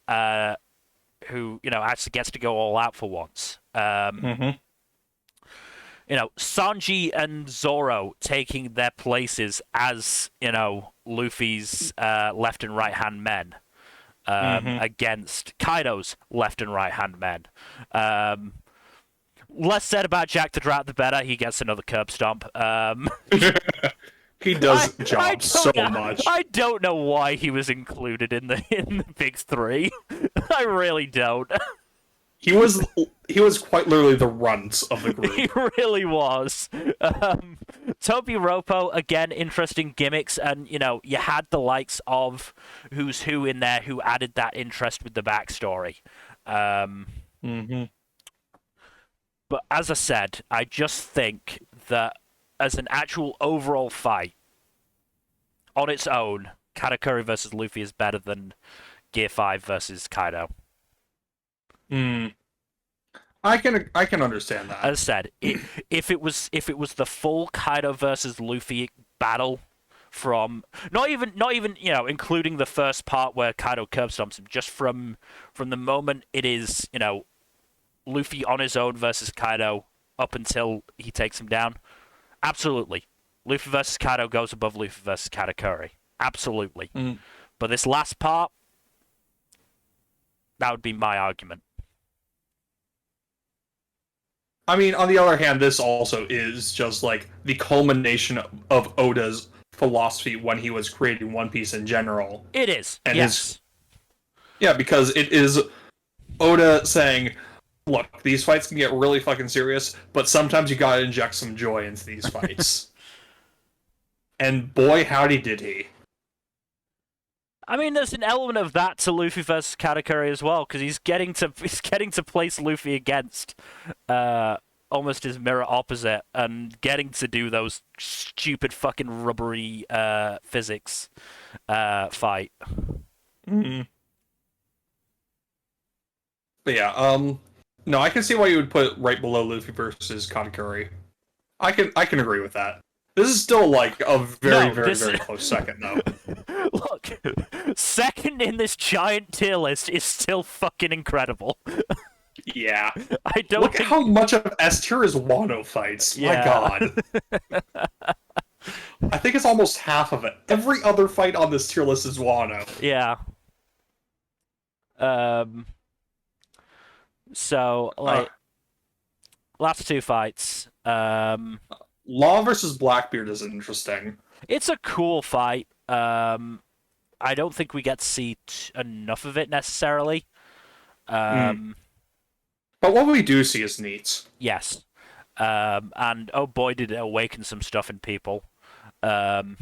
who, actually gets to go all out for once. Sanji and Zoro taking their places as, Luffy's left and right-hand men. Against Kaido's left and right hand men. Less said about Jack the Drat, the better. He gets another curb stomp. He does jump so much. I don't know why he was included in the big three. I really don't. He was quite literally the runt of the group. He really was. Toby Ropo, again, interesting gimmicks, and, you had the likes of Who's Who in there who added that interest with the backstory. But as I said, I just think that as an actual overall fight, on its own, Katakuri versus Luffy is better than Gear 5 versus Kaido. I can understand that. As I said, if it was the full Kaido versus Luffy battle from not even including the first part where Kaido curb stomps him, just from the moment it is Luffy on his own versus Kaido up until he takes him down, absolutely, Luffy versus Kaido goes above Luffy versus Katakuri, absolutely. But this last part, that would be my argument. I mean, on the other hand, this also is just like the culmination of Oda's philosophy when he was creating One Piece in general. It is, and yes. Because it is Oda saying, look, these fights can get really fucking serious, but sometimes you gotta inject some joy into these fights. And boy, howdy did he. I mean, there's an element of that to Luffy versus Katakuri as well, because he's getting to place Luffy against almost his mirror opposite, and getting to do those stupid fucking rubbery physics fight. But yeah, no, I can see why you would put it right below Luffy versus Katakuri. I can agree with that. This is still like a very close second, though. Look, second in this giant tier list is still fucking incredible. Yeah. I don't Look at how much of S tier is Wano fights. Yeah. My god. I think it's almost half of it. Every other fight on this tier list is Wano. Yeah. So, like, last two fights. Law versus Blackbeard is interesting. It's a cool fight. I don't think we get to see enough of it necessarily. But what we do see is neat. Yes. And oh boy, did it awaken some stuff in people. I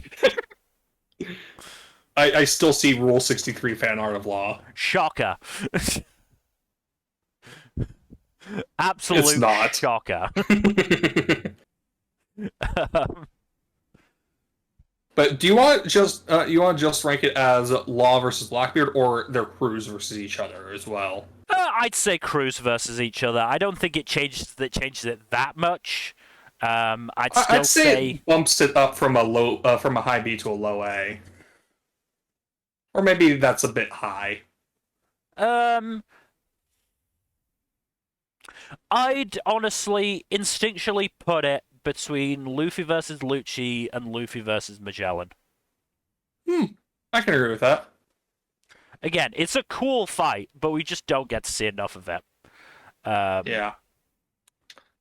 still see Rule 63 fan art of Law. Shocker. Absolute it's not. shocker. But do you want just rank it as Law versus Blackbeard, or their crews versus each other as well? I'd say crews versus each other. I don't think it changes it that much. I'd say it bumps it up from a high B to a low A, or maybe that's a bit high. I'd honestly instinctually put it between Luffy versus Lucci and Luffy versus Magellan. I can agree with that. Again, it's a cool fight, but we just don't get to see enough of it. Yeah.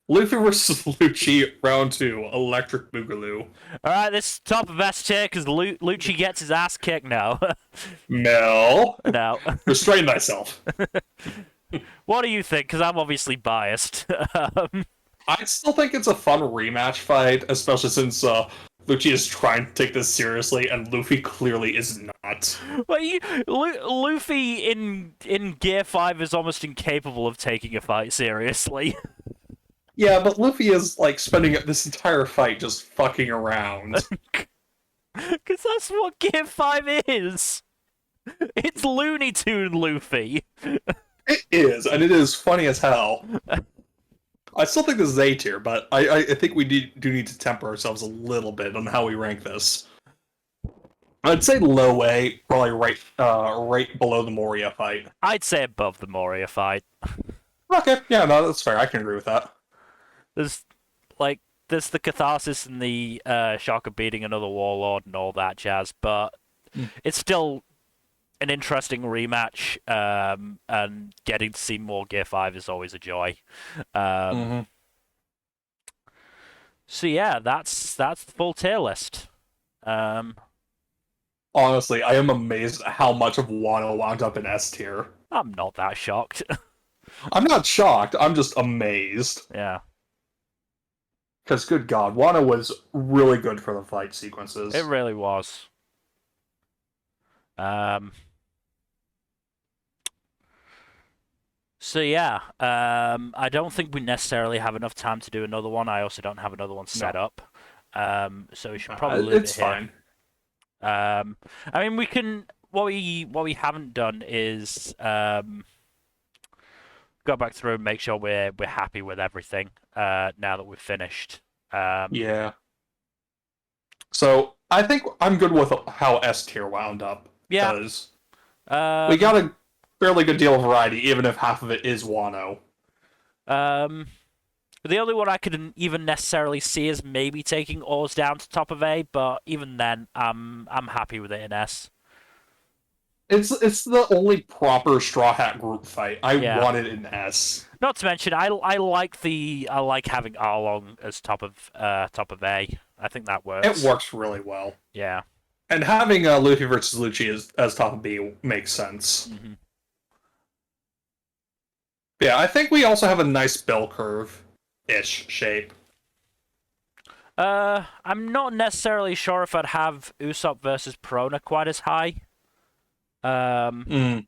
Luffy versus Lucci, round 2, Electric Boogaloo. All right, this top of S tier because Lucci gets his ass kicked now. Mel, No. restrain thyself. What do you think? Because I'm obviously biased. I still think it's a fun rematch fight, especially since Lucci is trying to take this seriously, and Luffy clearly is not. Well, Luffy in Gear 5 is almost incapable of taking a fight seriously. Yeah, but Luffy is like spending this entire fight just fucking around. Because that's what Gear 5 is. It's Looney Tune Luffy. It is, and it is funny as hell. I still think this is A tier, but I think we do need to temper ourselves a little bit on how we rank this. I'd say low A, probably right below the Moria fight. I'd say above the Moria fight. Okay, yeah, no, that's fair. I can agree with that. There's there's the catharsis and the shock of beating another warlord and all that jazz, but it's still an interesting rematch, and getting to see more Gear 5 is always a joy. So yeah, that's the full tier list. Honestly, I am amazed at how much of Wano wound up in S tier. I'm not that shocked. I'm not shocked, I'm just amazed. Yeah. Because, good god, Wano was really good for the fight sequences. It really was. So yeah, I don't think we necessarily have enough time to do another one. I also don't have another one set up. So we should probably leave it's it here. fine. I mean, we can. What we haven't done is go back through and make sure we're happy with everything. Now that we've finished. Yeah. So I think I'm good with how S tier wound up. Yeah. Because we got a fairly good deal of variety, even if half of it is Wano. The only one I couldn't even necessarily see is maybe taking Oars down to top of A, but even then, I'm happy with it in S. It's the only proper Straw Hat group fight. I want it in S. Not to mention, I like having Arlong as top of A. I think that works. It works really well. Yeah. And having Luffy versus Lucci as top of B makes sense. Mm-hmm. Yeah, I think we also have a nice bell curve-ish shape. I'm not necessarily sure if I'd have Usopp versus Prona quite as high. I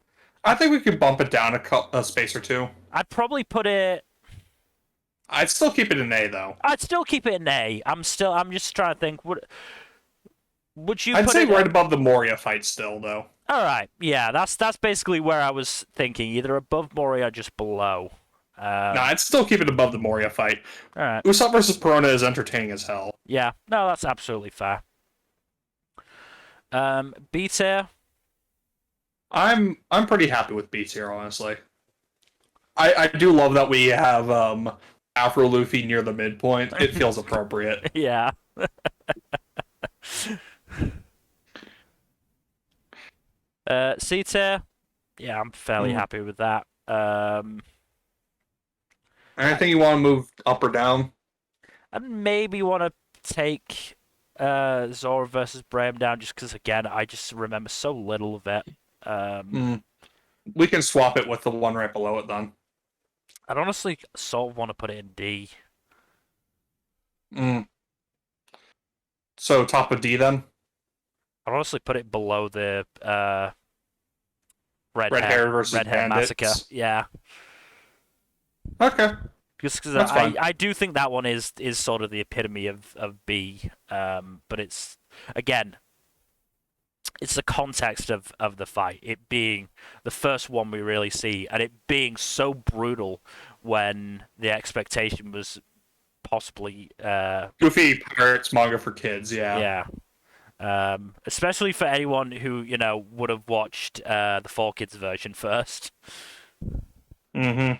think we could bump it down a space or two. I'd probably put it. I'd still keep it in A though. I'd still keep it in A. I'm just trying to think. Would you? I'd put say it right above the Moria fight still though. All right, yeah, that's basically where I was thinking, either above Moria or just below. No, I'd still keep it above the Moria fight. All right. Usopp versus Perona is entertaining as hell. Yeah, no, that's absolutely fair. B tier. I'm pretty happy with B tier, honestly. I do love that we have Afro Luffy near the midpoint. It feels appropriate. Yeah. C tier. Yeah, I'm fairly happy with that. Anything you want to move up or down? I maybe want to take Zoro versus Brahim down, just because, again, I just remember so little of it. We can swap it with the one right below it then. I'd honestly sort of want to put it in D. So top of D then? I'd honestly put it below the red hair versus red hair massacre. Yeah. Okay. Just because I do think that one is sort of the epitome of B. But it's, again, it's the context of the fight. It being the first one we really see, and it being so brutal when the expectation was possibly Goofy Pirates manga for kids, yeah. Yeah. Especially for anyone who, would have watched the 4Kids version first. But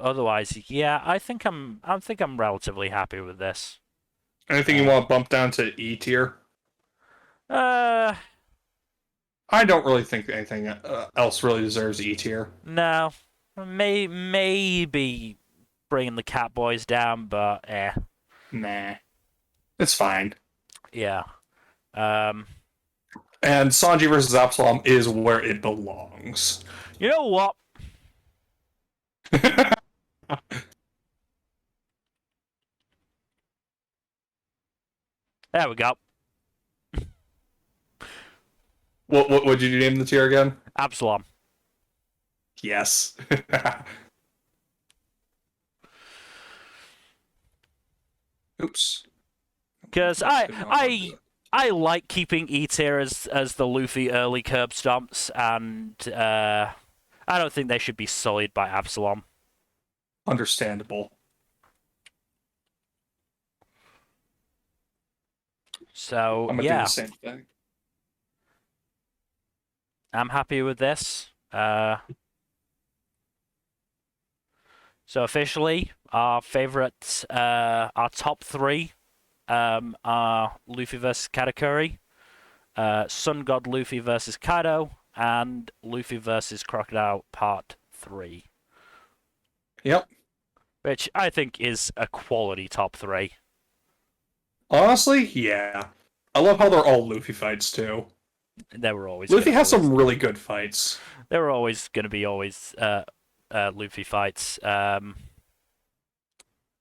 otherwise, yeah, I think I'm relatively happy with this. Anything you want to bump down to E tier? Uh, I don't really think anything else really deserves E tier. no. Maybe bringing the Cat Boys down, but Nah, it's fine. yeah. Um, And Sanji versus Absalom is where it belongs. you know what? There we go. What would you name the tier again? Absalom. Yes. Oops. Because I did not want to do it. I like keeping E tier as the Luffy early curb stomps, and I don't think they should be sullied by Absalom. Understandable. So I'm gonna do yeah, the same thing. I'm happy with this. So officially, our favorites, our top three, are Luffy versus Katakuri, Sun God Luffy versus Kaido, and Luffy versus Crocodile Part 3. Yep. Which I think is a quality top 3. Honestly, yeah. I love how they're all Luffy fights too. They were always Luffy has always, some really good fights. they were always going to be Luffy fights.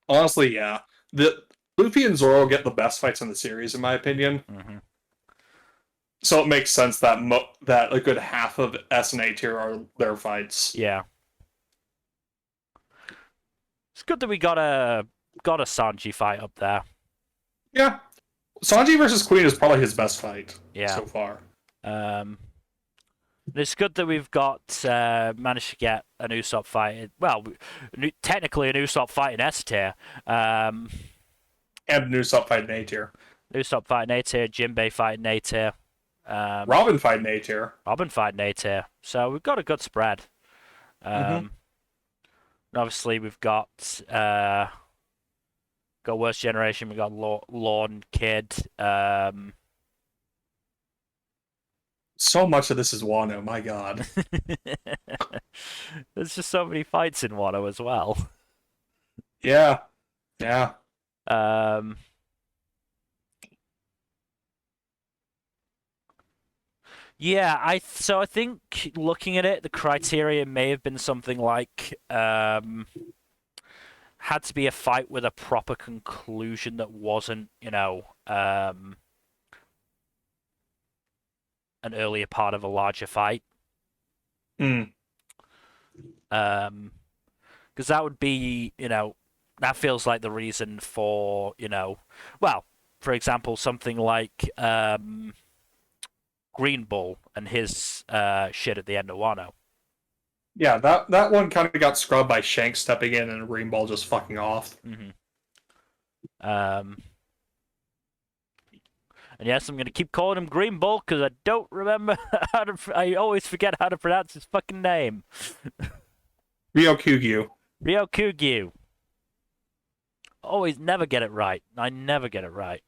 Honestly, yeah. The Luffy and Zoro get the best fights in the series, in my opinion. Mm-hmm. So it makes sense that that a good half of S and A tier are their fights. Yeah, it's good that we got a Sanji fight up there. Yeah. Sanji versus Queen is probably his best fight Yeah. so far. It's good that we've got managed to get an Usopp fight. Well, technically an Usopp fight in S tier. And a new sub fight in A tier. Usopp fight in A tier. Jinbei fight in A tier. Robin fight in A tier. Robin fight in A tier. So we've got a good spread. Mm-hmm. Obviously we've got Worst Generation. We've got Lorne Kid. So much of this is Wano, my god. There's just so many fights in Wano as well. Yeah. Yeah. Yeah, I think looking at it, the criteria may have been something like had to be a fight with a proper conclusion that wasn't, an earlier part of a larger fight. Mm. Because that would be, that feels like the reason for, well, for example, something like Green Bull and his shit at the end of Wano. Yeah, that one kind of got scrubbed by Shanks stepping in and Green Ball just fucking off. Mm-hmm. And yes, I'm going to keep calling him Green Bull because I don't remember I always forget how to pronounce his fucking name. Ryokugyu. Ryokugyu. Always never get it right. I never get it right.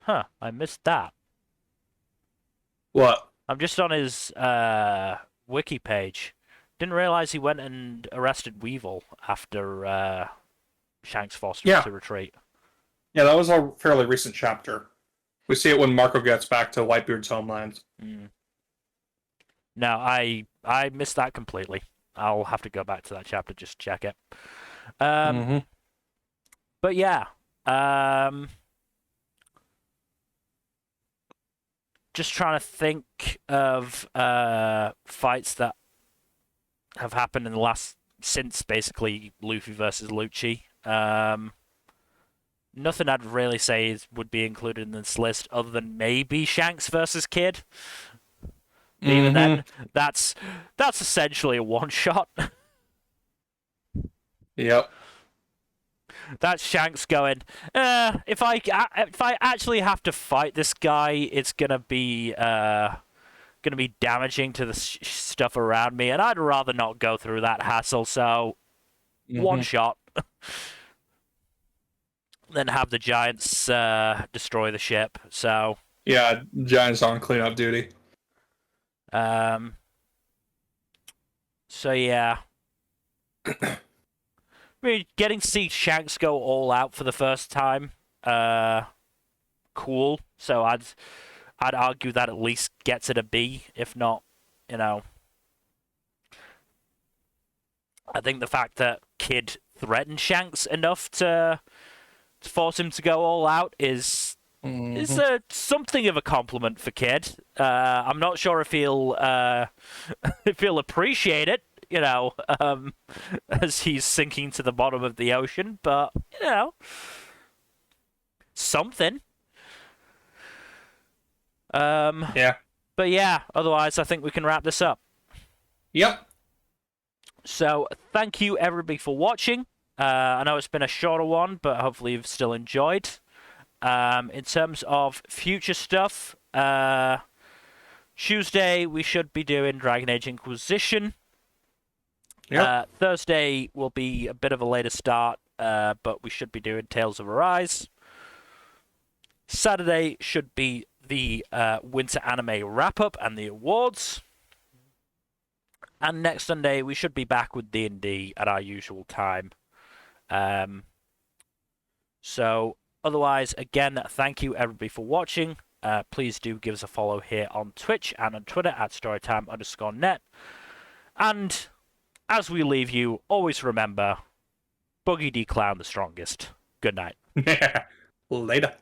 Huh, I missed that. What? I'm just on his wiki page. Didn't realize he went and arrested Weevil after Shanks forced him to retreat. Yeah, that was a fairly recent chapter. We see it when Marco gets back to Whitebeard's homeland. Mm. No, I missed that completely. I'll have to go back to that chapter just to check it. But yeah, just trying to think of fights that have happened in the last since basically Luffy versus Lucci. Nothing I'd really say would be included in this list other than maybe Shanks versus Kid. Even then, that's essentially a one shot. Yep. That's Shanks going, if I actually have to fight this guy, it's gonna be going to be damaging to the stuff around me, and I'd rather not go through that hassle. So, one shot, then have the giants destroy the ship. So yeah, giants on cleanup duty. So yeah. I mean, getting to see Shanks go all out for the first time, cool. So I'd argue that at least gets it a B, if not, you know. I think the fact that Kid threatened Shanks enough to force him to go all out is something of a compliment for Kid. I'm not sure if he'll if he'll appreciate it, as he's sinking to the bottom of the ocean, but something. Yeah. But yeah, otherwise I think we can wrap this up. Yep. So thank you everybody for watching. I know it's been a shorter one, but hopefully you've still enjoyed. In terms of future stuff, Tuesday we should be doing Dragon Age Inquisition. Yep. Thursday will be a bit of a later start, but we should be doing Tales of Arise. Saturday should be the Winter Anime wrap-up and the awards. And next Sunday we should be back with D&D at our usual time. So otherwise, again, thank you everybody for watching. Please do give us a follow here on Twitch and on Twitter at Storytime_net. And as we leave you, always remember, Boogie D Clown the strongest. Good night. Later.